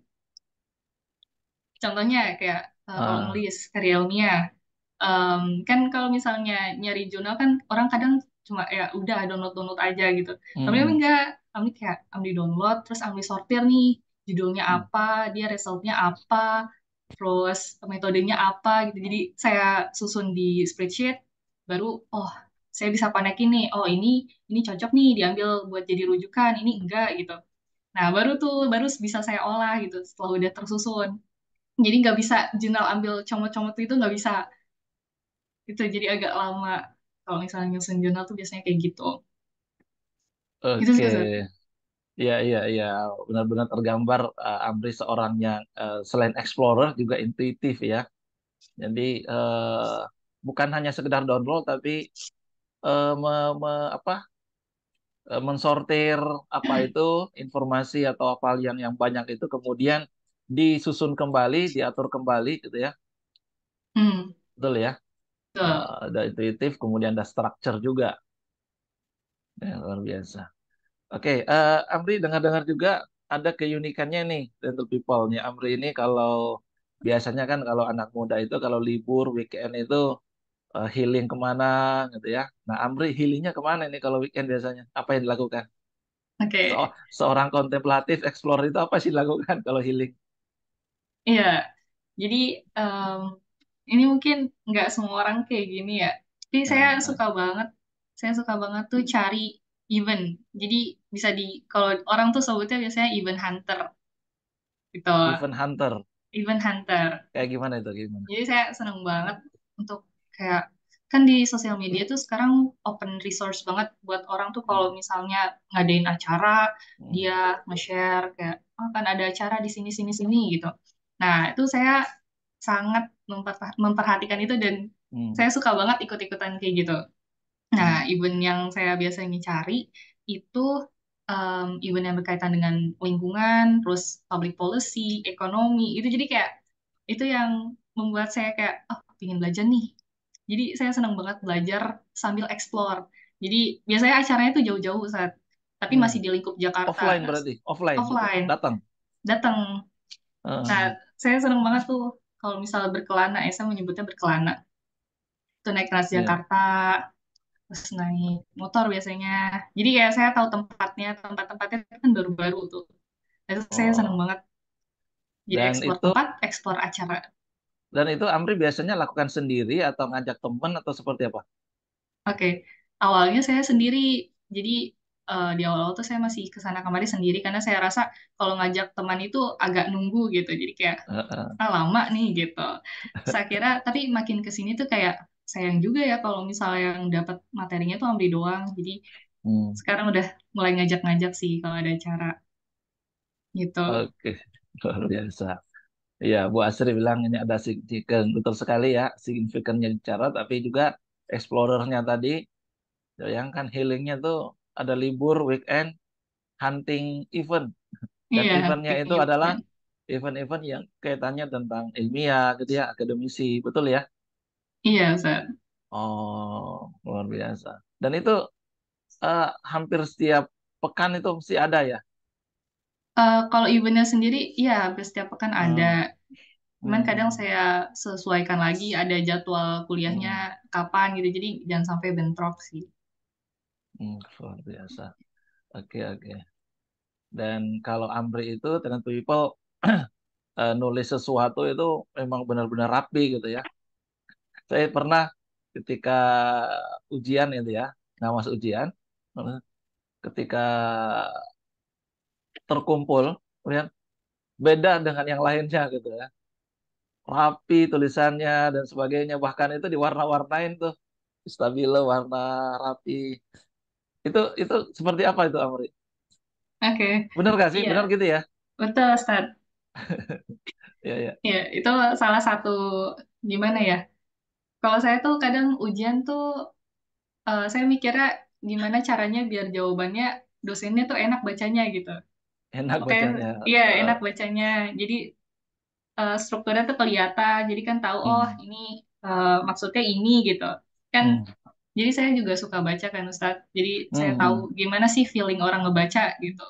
Contohnya kayak kalau Ah, nulis karya ilmiah, kan kalau misalnya nyari jurnal kan orang kadang cuma ya udah download-download aja gitu. Tapi kami hmm, enggak, kami kayak kami download terus kami sortir nih judulnya hmm, apa, dia resultnya apa, terus metodenya apa gitu. Jadi saya susun di spreadsheet, baru oh saya bisa konekin nih, oh ini cocok nih diambil buat jadi rujukan, ini enggak gitu. Nah, baru bisa saya olah gitu setelah udah tersusun. Jadi nggak bisa jurnal ambil comot-comot itu nggak bisa. Itu jadi agak lama. Kalau misalnya nyusun jurnal tuh biasanya kayak gitu. Gitu sih, Oke, Ustaz. iya, iya, iya. Benar-benar tergambar Amri seorang yang selain explorer juga intuitif ya. Jadi bukan hanya sekedar download, tapi apa mensortir apa itu informasi atau apa yang banyak itu kemudian disusun kembali, diatur kembali gitu ya. Hmm, Betul ya. betul. Ada intuitif, kemudian ada structure juga. Ya, luar biasa. Oke, Amri dengar-dengar juga ada keunikannya nih, Gentle People-nya. Amri ini kalau biasanya kan kalau anak muda itu kalau libur, weekend itu healing kemana gitu ya. Nah, Amri healingnya kemana nih kalau weekend biasanya? Apa yang dilakukan? Oke. Seorang kontemplatif explorer itu apa sih dilakukan kalau healing? Iya. Jadi em, ini mungkin nggak semua orang kayak gini ya. Tapi Nah, saya suka banget tuh cari event. Jadi bisa kalau orang tuh sebutnya biasanya event hunter gitu. event hunter, Event hunter. kayak gimana itu gimana? Jadi saya seneng banget untuk kayak kan di sosial media tuh sekarang open resource banget buat orang tuh kalau Hmm, misalnya ngadain acara hmm, dia nge-share kayak oh kan ada acara di sini sini sini gitu. Nah, itu saya sangat memperhatikan itu dan hmm, saya suka banget ikut-ikutan kayak gitu. Nah, hmm, event yang saya biasanya cari itu event yang berkaitan dengan lingkungan, terus public policy, ekonomi, itu jadi kayak itu yang membuat saya kayak, oh, pengen belajar nih. Jadi saya senang banget belajar sambil explore. Jadi biasanya acaranya tuh jauh-jauh saat, tapi hmm. masih di lingkup Jakarta. Offline Nah, berarti, offline gitu, offline, datang. datang. Nah, Heeh, saya senang banget tuh kalau misalnya berkelana, saya menyebutnya berkelana. Tuh naik ya. Transjakarta, terus naik motor biasanya. Jadi kayak saya tahu tempat-tempatnya kan baru-baru tuh. Itu saya seneng Oh, banget. Jadi dan eksplor itu tempat, eksplor acara. dan itu Amri biasanya lakukan sendiri atau ngajak teman atau seperti apa? Oke, awalnya saya sendiri. Jadi di awal-awal tuh saya masih kesana kemari sendiri karena saya rasa kalau ngajak teman itu agak nunggu gitu. Jadi kayak Heeh. lama nih gitu. Saya kira tapi makin ke sini tuh kayak sayang juga ya kalau misalnya yang dapat materinya tuh Amri doang. Jadi Hmm. sekarang udah mulai ngajak-ngajak sih kalau ada acara gitu. Oke, luar biasa. Iya, Bu Asri bilang ini ada signifikan, betul sekali ya, signifikannya bicara, tapi juga explorernya tadi, bayangkan healingnya tuh ada libur, weekend, hunting event, dan Iya, eventnya hunting itu adalah event. event-event yang kaitannya tentang ilmiah gitu ya, akademisi, betul ya? Iya, Ustaz. Oh, luar biasa. Dan itu eh, hampir setiap pekan itu mesti ada ya? Kalau eventnya sendiri, iya hampir setiap pekan ada. Hmm, Cuman kadang hmm, saya sesuaikan lagi ada jadwal kuliahnya hmm, kapan gitu. Jadi jangan sampai bentrok sih. luar biasa. Oke, oke. Dan kalau Amri itu Talent People nulis sesuatu itu memang benar-benar rapi gitu ya. Saya pernah ketika ujian itu ya, nggak masuk ujian, ketika terkumpul, kemudian beda dengan yang lainnya gitu ya. Rapi tulisannya dan sebagainya, bahkan itu diwarna-warnain tuh, stabilo warna rapi. Itu seperti apa itu Amri? Oke, Benar gak sih? iya, Benar gitu ya? betul Ustaz. Iya, iya. Iya, itu salah satu gimana ya? Kalau saya tuh kadang ujian tuh saya mikirnya gimana caranya biar jawabannya dosennya tuh enak bacanya gitu. Enak Oke, bacanya. iya Eh, enak bacanya. Jadi strukturnya tuh kelihatan. Jadi kan tahu oh hmm, ini maksudnya ini gitu. Kan hmm, jadi saya juga suka baca kan Ustadz. Jadi saya tahu hmm, gimana sih feeling orang ngebaca gitu.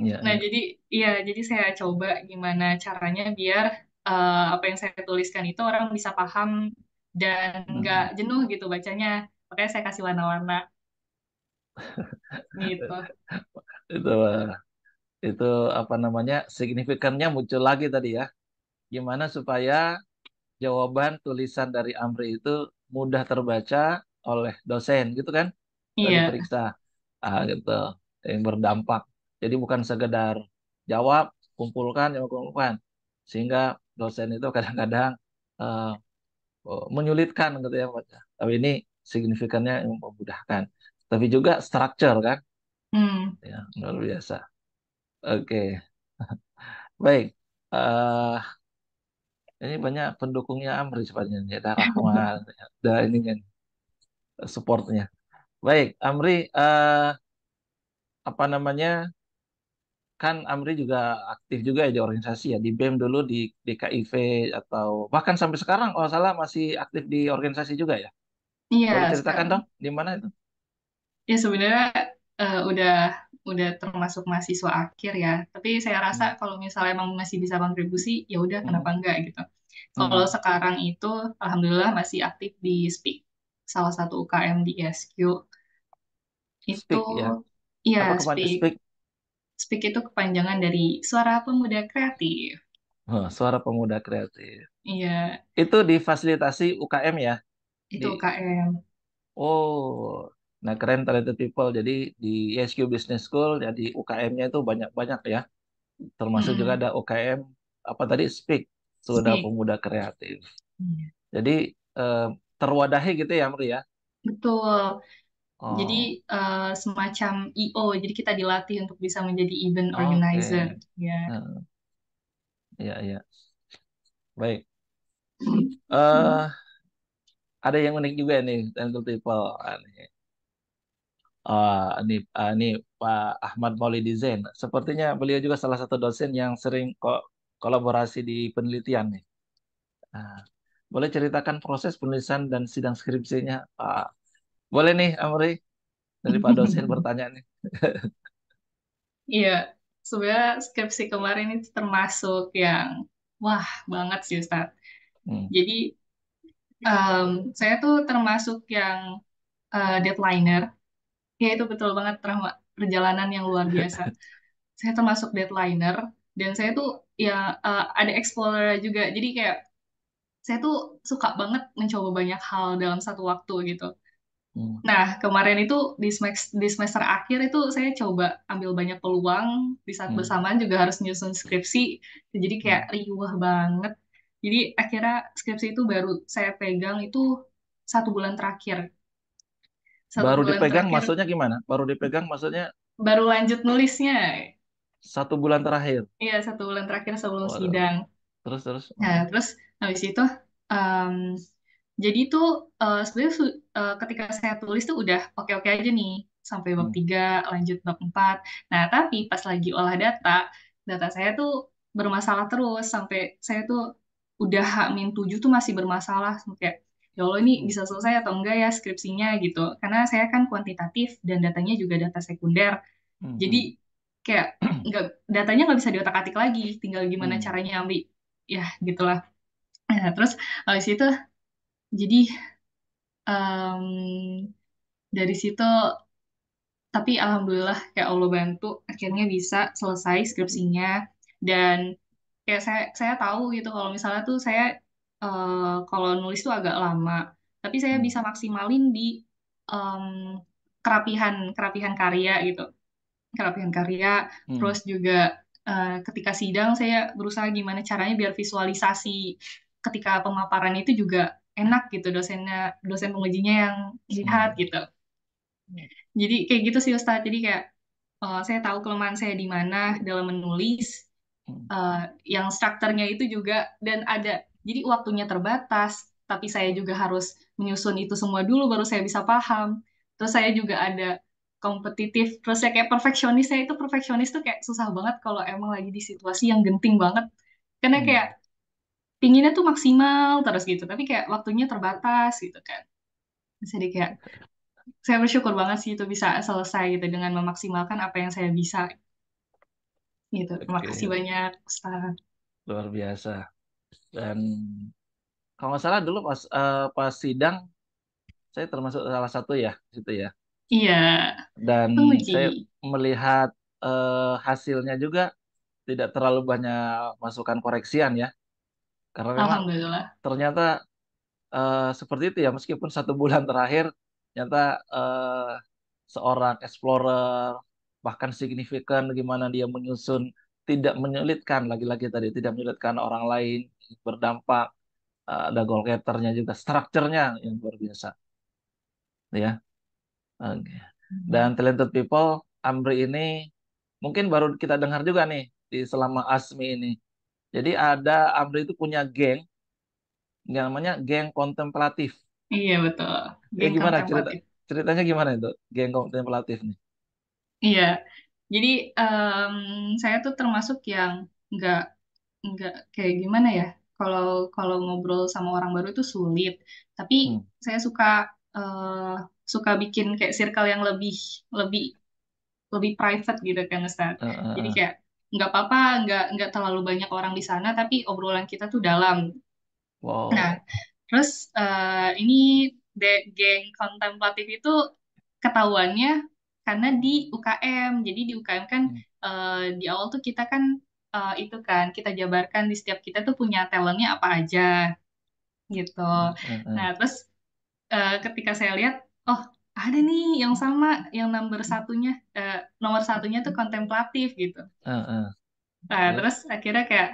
iya, Nah, iya. jadi iya jadi saya coba gimana caranya biar apa yang saya tuliskan itu orang bisa paham dan nggak Hmm. jenuh gitu bacanya. Makanya saya kasih warna-warna gitu. Itu itu apa namanya signifikannya muncul lagi tadi ya. Gimana supaya jawaban tulisan dari Amri itu mudah terbaca oleh dosen gitu kan, Iya. diperiksa gitu, yang berdampak. Jadi bukan sekedar jawab, kumpulkan, jawab, kumpulkan, sehingga dosen itu kadang-kadang eh, menyulitkan gitu ya, Pak. Tapi ini signifikannya yang memudahkan. Tapi juga structure kan, Hmm. ya luar biasa. Oke, baik. Eh ini banyak pendukungnya Amri sebenarnya, nih. Ada Rahman, ada ininya, supportnya. Baik, Amri, apa namanya? Kan Amri juga aktif juga ya di organisasi ya, di BEM dulu, di KIV, atau bahkan sampai sekarang kalau salah masih aktif di organisasi juga ya. Iya, Boleh ceritakan sekarang. dong di mana itu? Ya sebenarnya udah termasuk mahasiswa akhir ya. Tapi saya rasa Hmm. kalau misalnya emang masih bisa kontribusi, ya udah Hmm. kenapa enggak gitu. Kalau Hmm. sekarang itu alhamdulillah masih aktif di SPIK, salah satu UKM di ISQ. Itu Speak ya. ya Apa kepan SPIK. speak? SPIK itu kepanjangan dari Suara Pemuda Kreatif. Oh, Suara Pemuda Kreatif. Iya, Itu difasilitasi UKM ya. itu Di UKM. Oh, nah keren, talented people. Jadi di ISQ Business School, jadi UKM-nya itu banyak-banyak ya. Termasuk juga Mm-mm. ada UKM apa tadi, Speak, Suara SPIK. Pemuda Kreatif. Iya. Jadi eh, terwadahi gitu ya, Amri ya. Betul. Jadi Oh, semacam IO, jadi kita dilatih untuk bisa menjadi event organizer. oke. Ya. Nah, iya iya. Baik. Eh ada yang unik juga nih, talented people. Ini Pak Ahmad Maulidi Zain. Sepertinya beliau juga salah satu dosen yang sering kok kolaborasi di penelitian nih. Nah, boleh ceritakan proses penulisan dan sidang skripsinya, Pak? Boleh nih, Amri, dari Pak dosen bertanya nih. Iya, sebenarnya skripsi kemarin itu termasuk yang wah banget sih Ustaz. Hmm. Jadi saya tuh termasuk yang deadliner. Ya itu betul banget perjalanan yang luar biasa. Saya termasuk deadliner dan saya tuh ya ada explorer juga. Jadi kayak saya tuh suka banget mencoba banyak hal dalam satu waktu gitu. Hmm. Nah, kemarin itu di semester akhir itu saya coba ambil banyak peluang, di saat Hmm. bersamaan juga harus nyusun skripsi, jadi kayak Hmm. riuh banget. Jadi akhirnya skripsi itu baru saya pegang itu 1 bulan terakhir. Satu Baru bulan dipegang terakhir maksudnya gimana? Baru dipegang maksudnya baru lanjut nulisnya. 1 bulan terakhir. Iya, 1 bulan terakhir sebelum Waduh. sidang. Terus. Nah, terus habis itu em, jadi tuh sebenarnya ketika saya tulis tuh udah oke-oke aja nih sampai bab Hmm. 3 lanjut bab 4. Nah, tapi pas lagi olah data, data saya tuh bermasalah terus sampai saya tuh udah H-7 tuh masih bermasalah sampai kayak ya Allah ini Hmm. bisa selesai atau enggak ya skripsinya gitu. Karena saya kan kuantitatif dan datanya juga data sekunder. Hmm. Jadi kayak nggak datanya nggak bisa diotak-atik lagi, tinggal gimana Hmm. caranya ambil ya gitulah. Nah, terus habis itu jadi em, dari situ tapi alhamdulillah kayak Allah bantu akhirnya bisa selesai skripsinya dan kayak saya tahu gitu kalau misalnya tuh saya kalau nulis tuh agak lama tapi saya Hmm. bisa maksimalin di em, kerapihan kerapihan karya gitu kerapihan karya Hmm. terus juga ketika sidang saya berusaha gimana caranya biar visualisasi ketika pemaparan itu juga enak gitu dosen pengujinya yang lihat Hmm. gitu. Jadi kayak gitu sih Ustadz. Jadi kayak saya tahu kelemahan saya di mana dalam menulis, Hmm. yang strukturnya itu juga dan ada. Jadi waktunya terbatas, tapi saya juga harus menyusun itu semua dulu baru saya bisa paham. Terus saya juga ada kompetitif, terus saya kayak perfeksionis. Saya itu perfeksionis tuh kayak susah banget kalau emang lagi di situasi yang genting banget. Karena kayak Hmm. pinginnya tuh maksimal terus gitu, tapi kayak waktunya terbatas gitu kan. Jadi kayak saya bersyukur banget sih itu bisa selesai gitu dengan memaksimalkan apa yang saya bisa gitu. Terima kasih Oke, banyak, Ustaz. luar biasa. Dan kalau nggak salah dulu pas sidang, saya termasuk salah satu ya, situ ya. Iya, Dan penguji. saya melihat hasilnya juga tidak terlalu banyak masukan koreksian ya, karena memang Alhamdulillah. ternyata seperti itu ya, meskipun 1 bulan terakhir Ternyata seorang explorer bahkan signifikan gimana dia menyusun, tidak menyulitkan lagi-lagi tadi, tidak menyulitkan orang lain, berdampak. Ada goal getternya juga, strukturnya yang luar biasa, ya. Oke. Dan talented people, Amri ini mungkin baru kita dengar juga nih di selama ASMI ini. Jadi ada Amri itu punya geng yang namanya geng kontemplatif. Iya betul, Ya geng gimana kontemplatif. ceritanya gimana itu geng kontemplatif nih? Iya, jadi em, saya tuh termasuk yang nggak nggak kayak gimana ya? Kalau kalau ngobrol sama orang baru itu sulit. Tapi Hmm. saya suka suka bikin kayak circle yang lebih lebih lebih private gitu kan Ustaz. Eh, Jadi eh, eh. kayak nggak apa-apa, nggak terlalu banyak orang di sana, tapi obrolan kita tuh dalam. Nah, Wow. terus ini geng kontemplatif itu ketahuannya karena di UKM. Jadi di UKM kan Hmm. di awal tuh kita kan itu kan kita jabarkan di setiap kita tuh punya talentnya apa aja gitu. Nah, Eh. terus ketika saya lihat, oh ada nih yang sama, yang nomor satunya tuh kontemplatif gitu. Eh, eh. Nah, terus Terus? akhirnya kayak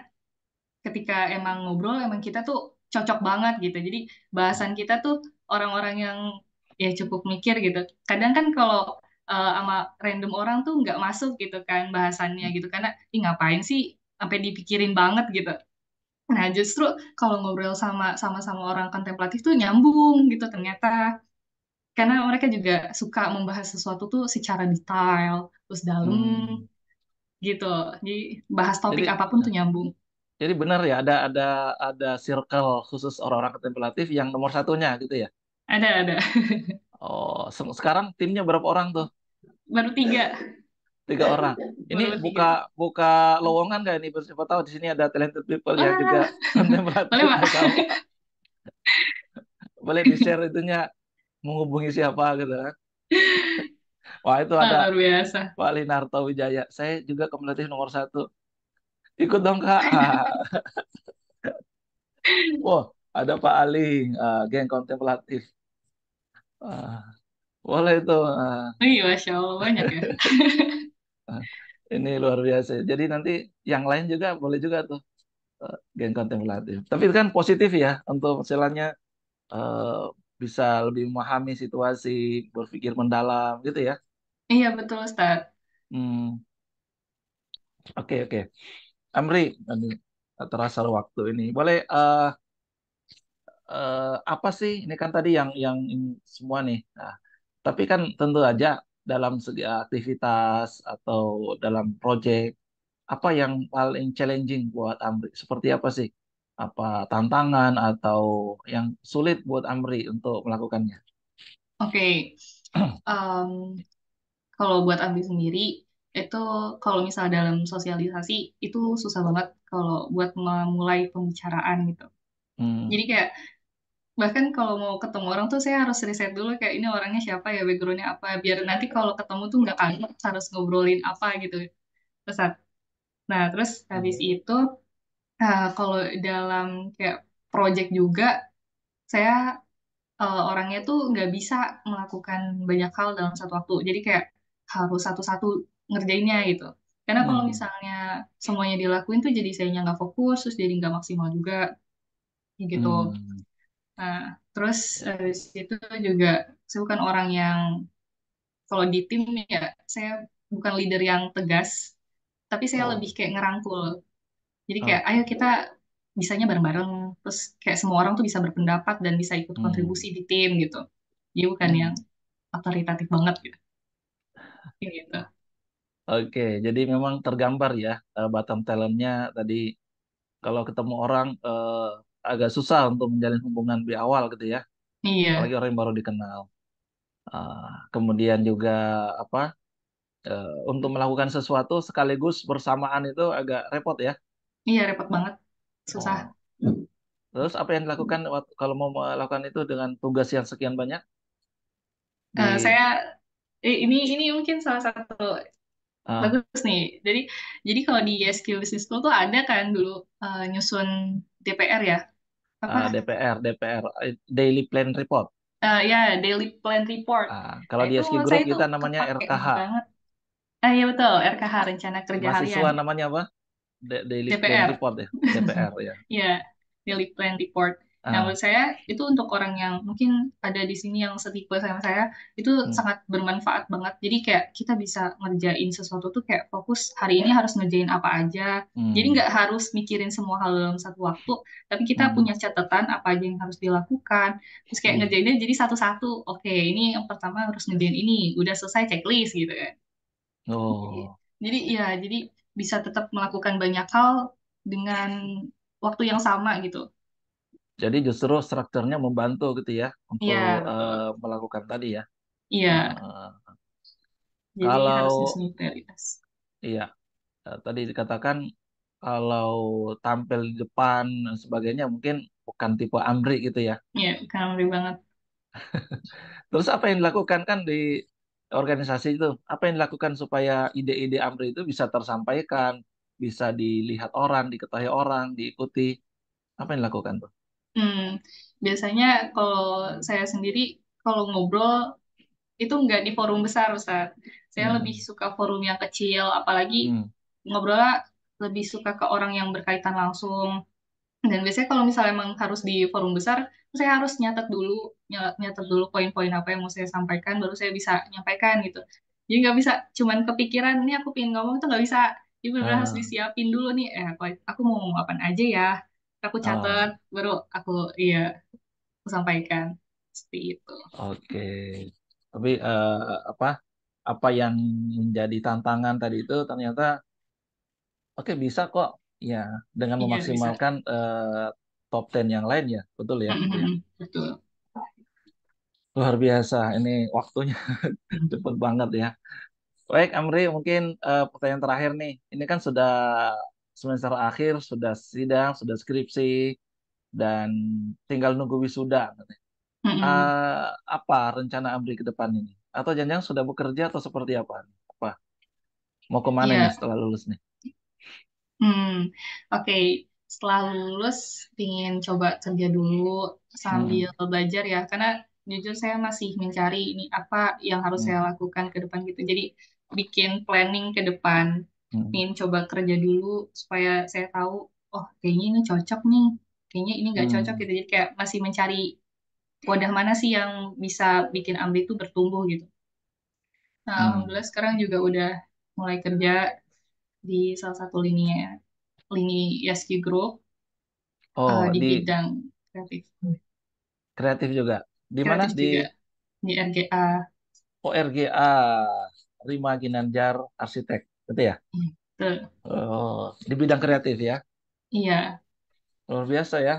ketika emang ngobrol emang kita tuh cocok banget gitu. Jadi bahasan kita tuh orang-orang yang ya cukup mikir gitu. Kadang kan kalau sama random orang tuh nggak masuk gitu kan bahasannya gitu karena ih ngapain sih sampai dipikirin banget gitu. Nah, justru kalau ngobrol sama orang kontemplatif tuh nyambung gitu ternyata. Karena mereka juga suka membahas sesuatu tuh secara detail, terus dalam Hmm. gitu. Jadi bahas topik Jadi apapun tuh nyambung. jadi benar ya, ada circle khusus orang-orang kontemplatif yang nomor satunya gitu ya. Ada. Oh, sekarang timnya berapa orang tuh? Baru tiga. 3 orang. Ini Baru buka tiga. buka lowongan nggak ini? Siapa tahu di sini ada talented people yang juga Wah, boleh kontemplatif Pak? bersama. Boleh di-share itunya, menghubungi siapa gitu kan. Wah, itu Wah, ada luar biasa. Pak Linarto Wijaya. Saya juga kompetitif nomor satu. Ikut dong Kak. Wah, ada Pak Ali, geng kontemplatif. Ah, boleh itu. Wih, Masya Allah, banyak ya. Ah, ini luar biasa. Jadi nanti yang lain juga boleh juga tuh, geng kontemplatif. Tapi itu kan positif ya untuk misalnya eh, bisa lebih memahami situasi, berpikir mendalam gitu ya. Iya, betul, Ustaz. Hmm, oke oke. Amri, ini terasa waktu ini. Boleh apa sih? Ini kan tadi yang ini semua nih. Nah, tapi kan tentu aja dalam segi aktivitas atau dalam project, apa yang paling challenging buat Amri? Seperti apa sih? Apa tantangan atau yang sulit buat Amri untuk melakukannya? Oke. Em, Kalau buat Ambi sendiri, itu kalau misal dalam sosialisasi, itu susah banget kalau buat memulai pembicaraan gitu. Hmm. Jadi kayak bahkan kalau mau ketemu orang tuh saya harus riset dulu kayak ini orangnya siapa ya, backgroundnya apa, biar nanti kalau ketemu tuh nggak kaget harus ngobrolin apa gitu. Terus, nah terus habis itu kalau dalam kayak project juga saya orangnya tuh nggak bisa melakukan banyak hal dalam satu waktu. Jadi kayak harus satu-satu ngerjainnya gitu. Karena kalau Hmm. misalnya semuanya dilakuin tuh jadi sayanya nggak fokus, terus jadi nggak maksimal juga gitu. Hmm. Nah, terus itu juga saya bukan orang yang kalau di tim ya saya bukan leader yang tegas, tapi saya lebih Oh. kayak ngerangkul. Jadi kayak ayo Oke. kita bisanya bareng-bareng, terus kayak semua orang tuh bisa berpendapat dan bisa ikut Hmm. kontribusi di tim gitu. Jadi bukan yang Hmm. otoritatif banget gitu. Gitu. Oke, jadi memang tergambar ya, bottom talentnya tadi kalau ketemu orang agak susah untuk menjalin hubungan di awal gitu ya, apalagi Iya, orang yang baru dikenal. Kemudian juga apa, untuk melakukan sesuatu sekaligus bersamaan itu agak repot ya. iya repot banget, susah. Oh. Terus apa yang dilakukan kalau mau melakukan itu dengan tugas yang sekian banyak di Saya ini mungkin salah satu ah, bagus nih. Jadi kalau di SQ Business School tuh ada kan dulu nyusun DPR ya, apa DPR Daily Plan Report. Ya, Daily Plan Report. Kalau Nah, di itu SQ menurut Group saya itu kita namanya kepake RKH. banget. Iya betul, RKH, Rencana Kerja Harian, Mahasiswa namanya apa? Daily Plan DPR. Report ya, DPR ya. Ya, Daily Plan Report. Nah, Ah, menurut saya itu untuk orang yang mungkin ada di sini yang setipe sama saya, itu hmm, sangat bermanfaat banget. Jadi kayak kita bisa ngerjain sesuatu tuh kayak fokus hari ini harus ngerjain apa aja. Jadi hmm, nggak harus mikirin semua hal dalam satu waktu, tapi kita hmm. punya catatan apa aja yang harus dilakukan. Terus kayak Wih. ngerjainnya jadi satu-satu. Oke, ini yang pertama harus ngerjain ini. Udah selesai checklist gitu kan. Jadi, Oh, jadi bisa tetap melakukan banyak hal dengan waktu yang sama gitu. jadi justru strukturnya membantu gitu ya Iya, untuk betul. melakukan tadi ya. Iya, Eh, jadi harus kalau disusun prioritas. iya, tadi dikatakan kalau tampil di depan dan sebagainya mungkin bukan tipe Amri gitu ya. Iya, kan lebih banget. Terus apa yang dilakukan kan di organisasi itu? Apa yang dilakukan supaya ide-ide Amri itu bisa tersampaikan, bisa dilihat orang, diketahui orang, diikuti? Apa yang dilakukan tuh? Hmm, biasanya kalau saya sendiri, kalau ngobrol itu nggak di forum besar, Ustaz. Saya lebih Hmm. suka forum yang kecil, apalagi Hmm. ngobrolnya lebih suka ke orang yang berkaitan langsung. Dan biasanya kalau misalnya emang harus di forum besar, saya harus nyatet dulu poin-poin apa yang mau saya sampaikan, baru saya bisa nyampaikan gitu. Jadi nggak bisa cuman kepikiran, ini aku pengen ngomong itu nggak bisa. Jadi benar harus Ah, disiapin dulu nih, aku mau ngomong apa aja ya. Aku catat, ah, baru iya, aku sampaikan. Seperti itu. oke. Tapi apa apa yang menjadi tantangan tadi itu ternyata oke bisa kok ya dengan Iya, bisa. memaksimalkan top 10 yang lain ya, betul ya itu ya. Betul. Luar biasa ini waktunya cepet banget ya. Baik Amri, mungkin pertanyaan terakhir nih. Ini kan sudah semester akhir, sudah sidang, sudah skripsi, dan tinggal nunggu wisuda. Mm-mm. Eh, apa rencana Amri ke depan ini? Atau jangan-jangan sudah bekerja atau seperti apa? Apa? Mau kemana nih Iya. setelah lulus nih? Oke. Setelah lulus, ingin coba kerja dulu sambil Hmm, belajar ya, karena jujur saya masih mencari ini apa yang harus hmm, saya lakukan ke depan gitu. Jadi bikin planning ke depan, hmm, ingin coba kerja dulu supaya saya tahu, oh kayaknya ini cocok nih, kayaknya ini nggak cocok hmm, gitu. Jadi kayak masih mencari wadah mana sih yang bisa bikin Amri itu bertumbuh gitu. Nah, hmm. alhamdulillah sekarang juga udah mulai kerja di salah satu lini ESG Group Oh, di di bidang kreatif. kreatif juga. Di mana? Kreatif Di juga di RGA. ORGA, Rima Ginanjar Arsitek, gitu ya? Betul. Oh, di bidang kreatif ya. Iya. Luar biasa ya.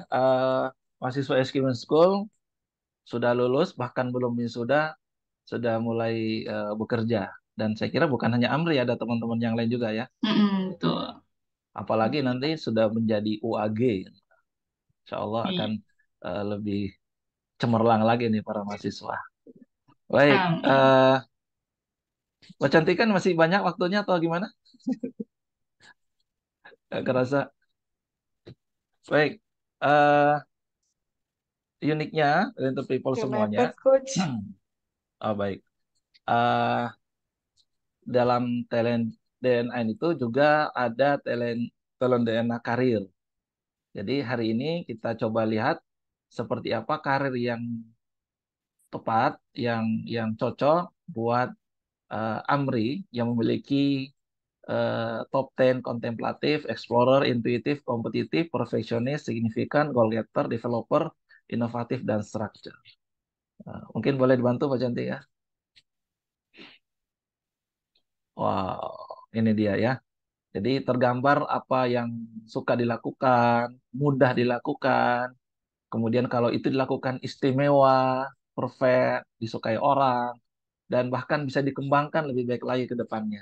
Mahasiswa Eskimo School sudah lulus, bahkan belum wisuda, sudah mulai bekerja. Dan saya kira bukan hanya Amri, ada teman-teman yang lain juga ya. Betul. Apalagi nanti sudah menjadi UAG. Insya Allah akan Iya. lebih cemerlang lagi nih para mahasiswa. Baik, Amin. Mbak Cantik kan masih banyak waktunya atau gimana? Gak kerasa. Baik, eh, uniknya untuk people semuanya. Kemepet, Coach. Oh, baik. Eh, dalam talent DNA itu juga ada talent talent DNA karir. Jadi hari ini kita coba lihat seperti apa karir yang tepat, yang cocok buat Amri yang memiliki top 10 kontemplatif, explorer, intuitif, kompetitif, perfeksionis, signifikan, goal getter, developer, inovatif, dan structure. Mungkin boleh dibantu Pak Cantik ya. Wow, ini dia ya. Jadi tergambar apa yang suka dilakukan, mudah dilakukan, kemudian kalau itu dilakukan istimewa, perfect, disukai orang, dan bahkan bisa dikembangkan lebih baik lagi ke depannya.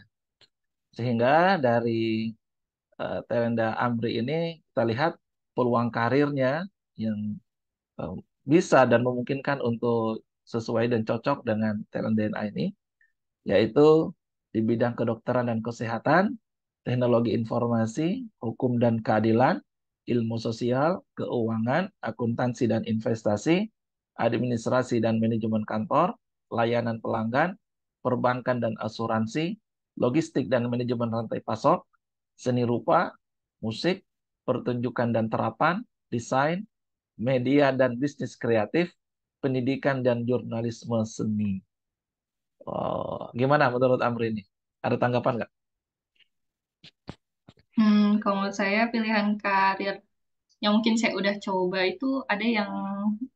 Sehingga dari Telenda Amri ini kita lihat peluang karirnya yang eh, bisa dan memungkinkan untuk sesuai dan cocok dengan Telenda ini, yaitu di bidang kedokteran dan kesehatan, teknologi informasi, hukum dan keadilan, ilmu sosial, keuangan, akuntansi dan investasi, administrasi dan manajemen kantor, layanan pelanggan, perbankan dan asuransi, logistik dan manajemen rantai pasok, seni rupa, musik, pertunjukan dan terapan, desain, media dan bisnis kreatif, pendidikan dan jurnalisme seni. Oh, gimana menurut Amri ini? Ada tanggapan nggak? Kalau menurut saya pilihan karir yang mungkin saya udah coba itu ada yang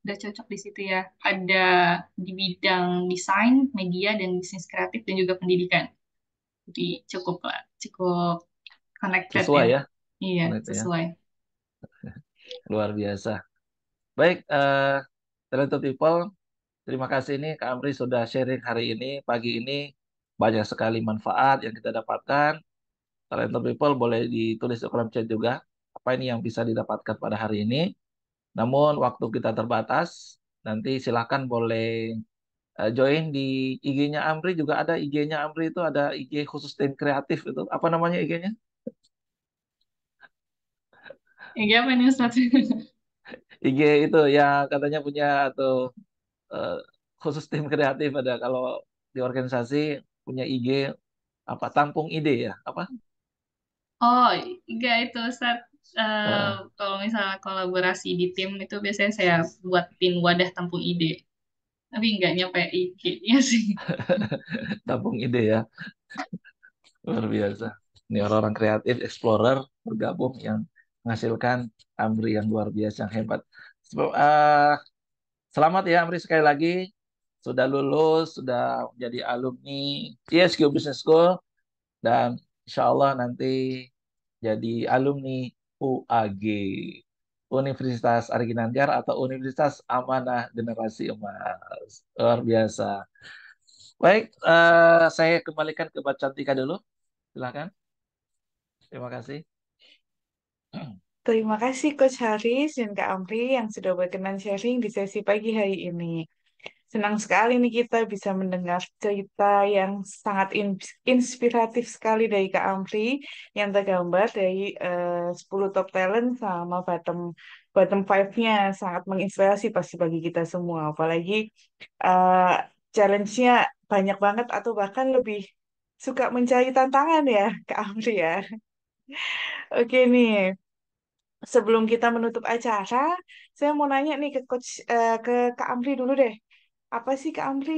udah cocok di situ ya. Ada di bidang desain, media, dan bisnis kreatif, dan juga pendidikan. Jadi cukup lah, cukup connected Sesuai ya. ya, Iya, itu ya. sesuai. Luar biasa. Baik, Talented People, terima kasih nih Kak Amri sudah sharing hari ini, pagi ini. Banyak sekali manfaat yang kita dapatkan. Talented People boleh ditulis di kolom chat juga. Apa ini yang bisa didapatkan pada hari ini. Namun waktu kita terbatas. Nanti silakan boleh join di IG-nya Amri. Juga ada IG-nya Amri itu ada IG khusus tim kreatif itu. Apa namanya IG-nya? Iya, apa nih Ustaz? IG itu yang katanya punya atau eh, khusus tim kreatif ada kalau di organisasi punya IG apa tampung ide ya apa. Oh, enggak itu Ustaz. Eh, Kalau misalnya kolaborasi di tim itu biasanya saya buatin wadah tampung ide. Tapi nggak nyampe IG-nya sih. tampung ide ya, luar biasa. Ini orang-orang kreatif explorer bergabung yang menghasilkan Amri yang luar biasa yang hebat. Selamat ya Amri sekali lagi sudah lulus, sudah menjadi alumni ISQ Business School dan insya Allah nanti jadi alumni UAG, Universitas Ari Ginanjar atau Universitas Amanah Generasi Emas. Luar biasa. Baik, saya kembalikan ke Mbak Cantika dulu. Silakan. Terima kasih. Terima kasih Coach Haris dan Kak Amri yang sudah berkenan sharing di sesi pagi hari ini. Senang sekali nih kita bisa mendengar cerita yang sangat inspiratif sekali dari Kak Amri yang tergambar dari 10 top talent sama bottom bottom 5-nya sangat menginspirasi pasti bagi kita semua. Apalagi eh, challenge-nya banyak banget atau bahkan lebih suka mencari tantangan ya Kak Amri ya. Oke nih, sebelum kita menutup acara, saya mau nanya nih ke ke Kak Amri dulu deh. Apa sih Kak Amri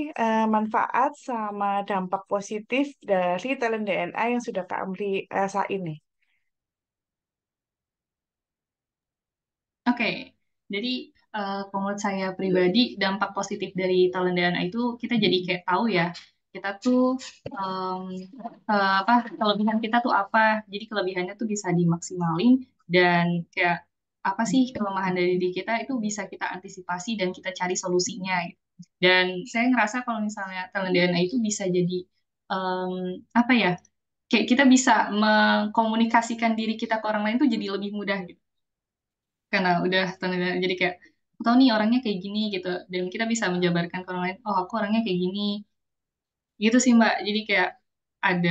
manfaat sama dampak positif dari talent DNA yang sudah Kak Amri rasain nih? Oke, jadi kalau menurut saya pribadi dampak positif dari talent DNA itu kita jadi kayak tahu ya kita tuh em, apa kelebihan kita tuh apa. Jadi kelebihannya tuh bisa dimaksimalin dan kayak apa sih kelemahan dari diri kita itu bisa kita antisipasi dan kita cari solusinya gitu. Dan saya ngerasa kalau misalnya talent DNA itu bisa jadi em, apa ya kayak kita bisa mengkomunikasikan diri kita ke orang lain tuh jadi lebih mudah gitu karena udah tanda jadi kayak aku tahu nih orangnya kayak gini gitu dan kita bisa menjabarkan ke orang lain oh aku orangnya kayak gini gitu sih Mbak jadi kayak ada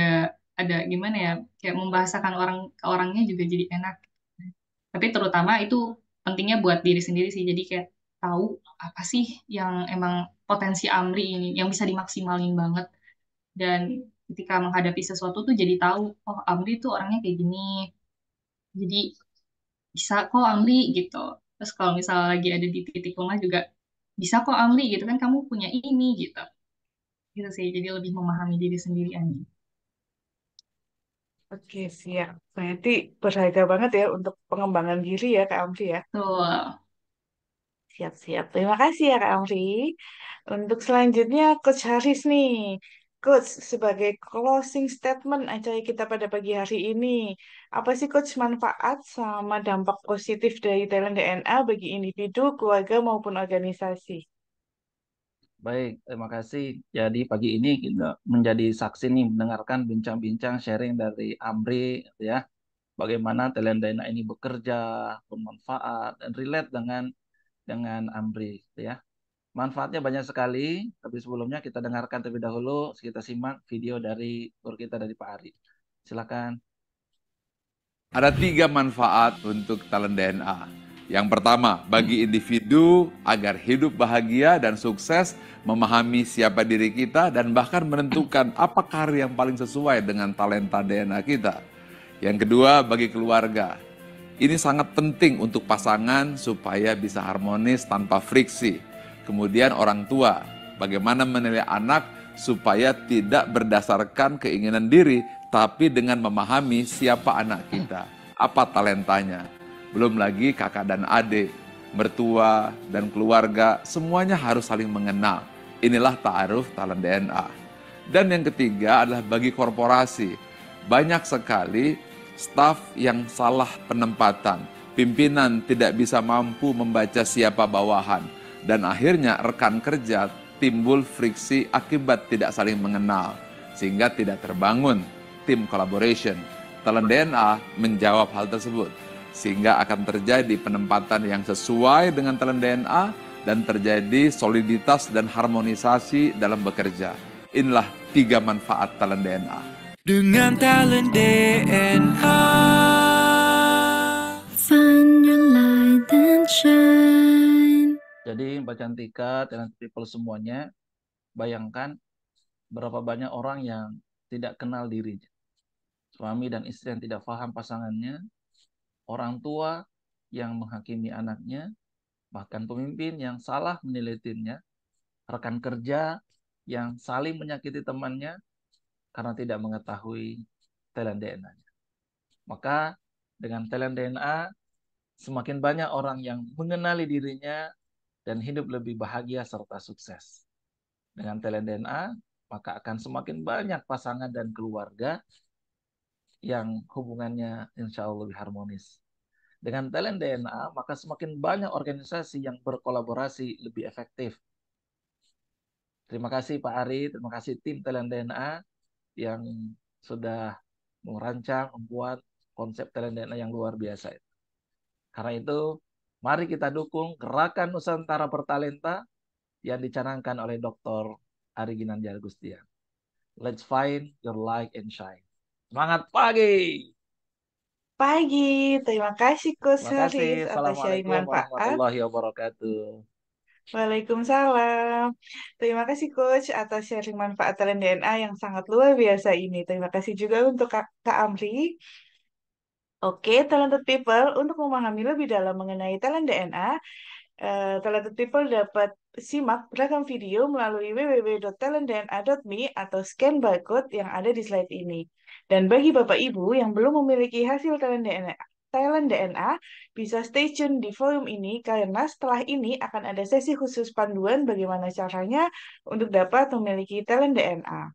ada gimana ya kayak membahasakan orang ke orangnya juga jadi enak tapi terutama itu pentingnya buat diri sendiri sih jadi kayak tahu apa sih yang emang potensi Amri ini yang bisa dimaksimalin banget dan ketika menghadapi sesuatu tuh jadi tahu oh Amri tuh orangnya kayak gini jadi bisa kok Amri gitu. Terus kalau misalnya lagi ada di titik lemah juga bisa kok Amri gitu kan kamu punya ini gitu. Gitu sih. Jadi lebih memahami diri sendiri aja. Oke, siap. Berarti berharga banget ya untuk pengembangan diri ya Kak Amri ya. Tuh. Siap-siap. Terima kasih ya Kak Amri. Untuk selanjutnya Coach Haris nih. Coach, sebagai closing statement acara kita pada pagi hari ini, apa sih Coach manfaat sama dampak positif dari talent DNA bagi individu, keluarga maupun organisasi? Baik, terima kasih. Jadi pagi ini kita menjadi saksi nih mendengarkan bincang-bincang sharing dari Amri ya. Bagaimana talent dana ini bekerja, bermanfaat dan relate dengan Amri gitu ya. Manfaatnya banyak sekali, tapi sebelumnya kita dengarkan terlebih dahulu, kita simak video dari guru kita dari Pak Ari. Silakan. Ada 3 manfaat untuk talent DNA. Yang pertama, bagi individu agar hidup bahagia dan sukses, memahami siapa diri kita dan bahkan menentukan apa karir yang paling sesuai dengan talenta DNA kita. Yang kedua, bagi keluarga. Ini sangat penting untuk pasangan supaya bisa harmonis tanpa friksi. Kemudian orang tua, bagaimana menilai anak supaya tidak berdasarkan keinginan diri, tapi dengan memahami siapa anak kita, apa talentanya. Belum lagi kakak dan adik, mertua dan keluarga, semuanya harus saling mengenal. Inilah ta'aruf talent DNA. Dan yang ketiga adalah bagi korporasi. Banyak sekali staf yang salah penempatan. Pimpinan tidak bisa mampu membaca siapa bawahan. Dan akhirnya rekan kerja timbul friksi akibat tidak saling mengenal. Sehingga tidak terbangun tim collaboration. Talent DNA menjawab hal tersebut. Sehingga akan terjadi penempatan yang sesuai dengan talent DNA dan terjadi soliditas dan harmonisasi dalam bekerja. Inilah 3 manfaat talent DNA. Dengan talent DNA. Find your light and shine. Jadi Mbak Cantika, talent people semuanya, bayangkan berapa banyak orang yang tidak kenal dirinya. Suami dan istri yang tidak paham pasangannya, orang tua yang menghakimi anaknya, bahkan pemimpin yang salah menilai timnya, rekan kerja yang saling menyakiti temannya karena tidak mengetahui talent DNA-nya. Maka dengan talent DNA, semakin banyak orang yang mengenali dirinya dan hidup lebih bahagia serta sukses. Dengan talent DNA, maka akan semakin banyak pasangan dan keluarga yang hubungannya insya Allah lebih harmonis. Dengan talent DNA, maka semakin banyak organisasi yang berkolaborasi lebih efektif. Terima kasih Pak Ari, terima kasih tim talent DNA yang sudah merancang, membuat konsep talent DNA yang luar biasa. Karena itu, mari kita dukung Gerakan Nusantara Bertalenta yang dicanangkan oleh Dr. Ari Ginanjar Gustian. Let's find your light and shine. Semangat pagi! Terima kasih Coach Terima kasih. Haris atas sharing Assalamualaikum manfaat. warahmatullahi wabarakatuh. Waalaikumsalam. Terima kasih Coach atas sharing manfaat talent DNA yang sangat luar biasa ini. Terima kasih juga untuk Kak Amri. Oke, talented people, untuk memahami lebih dalam mengenai talent DNA, talented people dapat simak beragam video melalui www.talentdna.me atau scan barcode yang ada di slide ini. Dan bagi Bapak Ibu yang belum memiliki hasil talent DNA, bisa stay tune di forum ini karena setelah ini akan ada sesi khusus panduan bagaimana caranya untuk dapat memiliki talent DNA.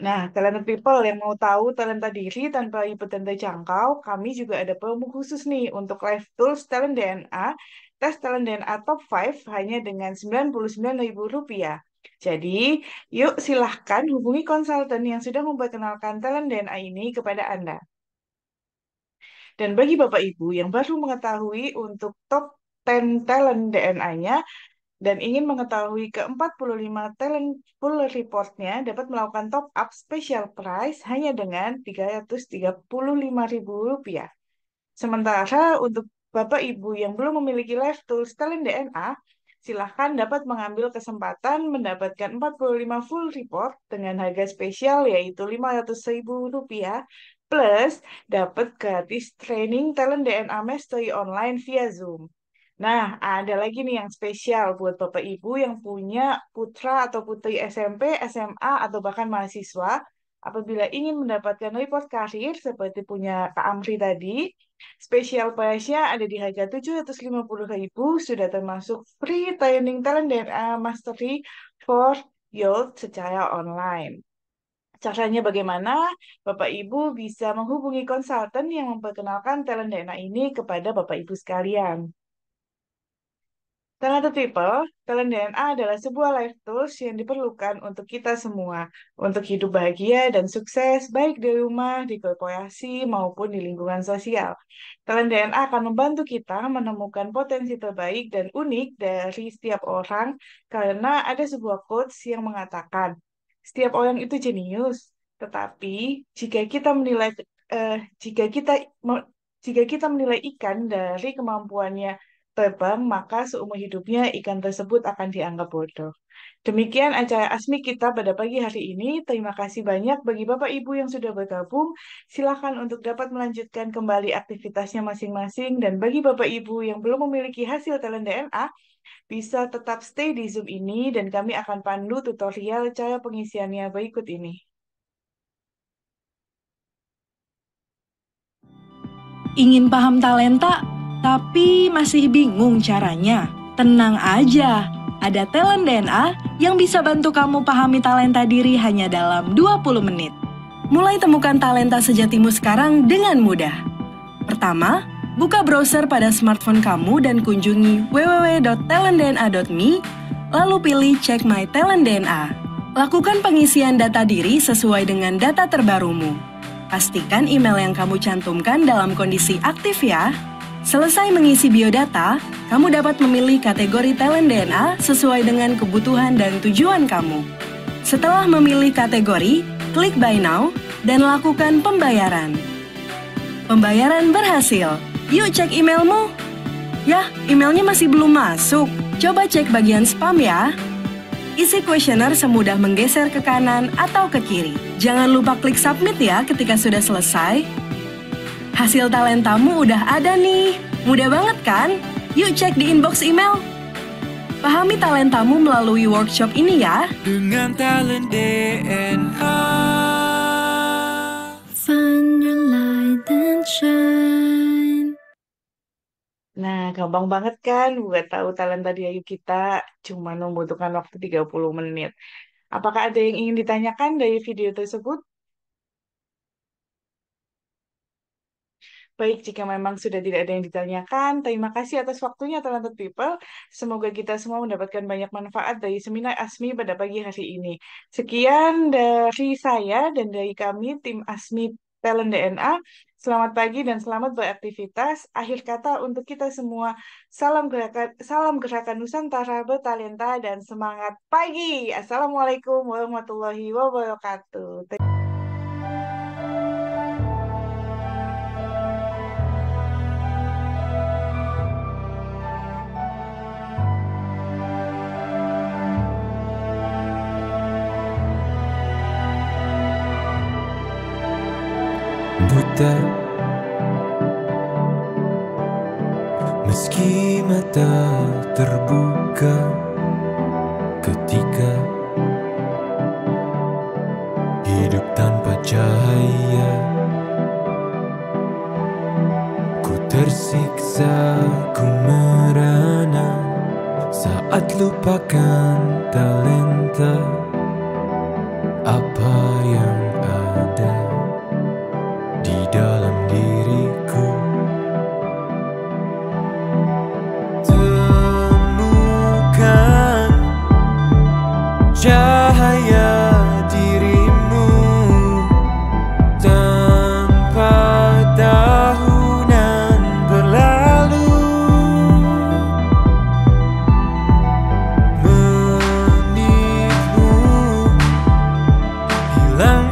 Nah, talented people yang mau tahu talenta diri tanpa ribet dan terjangkau, kami juga ada promo khusus nih untuk Live Tools Talent DNA, tes talent DNA Top 5 hanya dengan Rp99.000. Jadi, yuk silahkan hubungi konsultan yang sudah memperkenalkan talent DNA ini kepada Anda. Dan bagi Bapak Ibu yang baru mengetahui untuk top 10 talent DNA-nya, dan ingin mengetahui ke-45 talent pool report-nya dapat melakukan top up special price hanya dengan Rp335.000. Sementara untuk Bapak Ibu yang belum memiliki live tools talent DNA, silahkan dapat mengambil kesempatan mendapatkan 45 full report dengan harga spesial yaitu Rp500.000 plus dapat gratis training talent DNA Mastery online via Zoom. Nah, ada lagi nih yang spesial buat Bapak Ibu yang punya putra atau putri SMP, SMA, atau bahkan mahasiswa. Apabila ingin mendapatkan report karir seperti punya Kak Amri tadi, spesial price-nya ada di harga Rp750.000, sudah termasuk free training talent DNA mastery for youth secara online. Caranya bagaimana? Bapak Ibu bisa menghubungi konsultan yang memperkenalkan talent DNA ini kepada Bapak Ibu sekalian. Talented people, talent DNA adalah sebuah life tools yang diperlukan untuk kita semua, untuk hidup bahagia dan sukses, baik di rumah, di korporasi, maupun di lingkungan sosial. Talent DNA akan membantu kita menemukan potensi terbaik dan unik dari setiap orang, karena ada sebuah quotes yang mengatakan, setiap orang itu jenius, tetapi jika kita menilai, jika kita Jika kita menilai ikan dari kemampuannya terbang, maka seumur hidupnya ikan tersebut akan dianggap bodoh. Demikian acara ASMI kita pada pagi hari ini. Terima kasih banyak bagi Bapak Ibu yang sudah bergabung. Silakan untuk dapat melanjutkan kembali aktivitasnya masing-masing. Dan bagi Bapak Ibu yang belum memiliki hasil talent DNA, bisa tetap stay di Zoom ini dan kami akan pandu tutorial cara pengisiannya berikut ini. Ingin paham talenta, tapi masih bingung caranya? Tenang aja, ada Talent DNA yang bisa bantu kamu pahami talenta diri hanya dalam 20 menit. Mulai temukan talenta sejatimu sekarang dengan mudah. Pertama, buka browser pada smartphone kamu dan kunjungi www.talentdna.me, lalu pilih Check My Talent DNA. Lakukan pengisian data diri sesuai dengan data terbarumu. Pastikan email yang kamu cantumkan dalam kondisi aktif ya. Selesai mengisi biodata, kamu dapat memilih kategori talent DNA sesuai dengan kebutuhan dan tujuan kamu. Setelah memilih kategori, klik Buy Now dan lakukan pembayaran. Pembayaran berhasil. Yuk cek emailmu. Yah, emailnya masih belum masuk. Coba cek bagian spam ya. Isi kuesioner semudah menggeser ke kanan atau ke kiri. Jangan lupa klik submit ya ketika sudah selesai. Hasil talentamu udah ada nih. Mudah banget kan? Yuk cek di inbox email. Pahami talentamu melalui workshop ini ya. Dengan talent DNA. Find your light and shine. Nah, gampang banget kan buat tahu talenta diri kita, cuma membutuhkan waktu 30 menit. Apakah ada yang ingin ditanyakan dari video tersebut? Baik, jika memang sudah tidak ada yang ditanyakan, terima kasih atas waktunya Talented People. Semoga kita semua mendapatkan banyak manfaat dari seminar ASMI pada pagi hari ini. Sekian dari saya dan dari kami, tim ASMI Talent DNA. Selamat pagi dan selamat beraktivitas. Akhir kata untuk kita semua, salam gerakan Nusantara bertalenta dan semangat pagi. Assalamualaikum warahmatullahi wabarakatuh. Buta, meski mata terbuka ketika hidup tanpa cahaya, ku tersiksa, ku merana saat lupakan talenta apa yang ada di dalam diriku. Temukan cahaya dirimu tanpa tahunan berlalu, menitmu hilang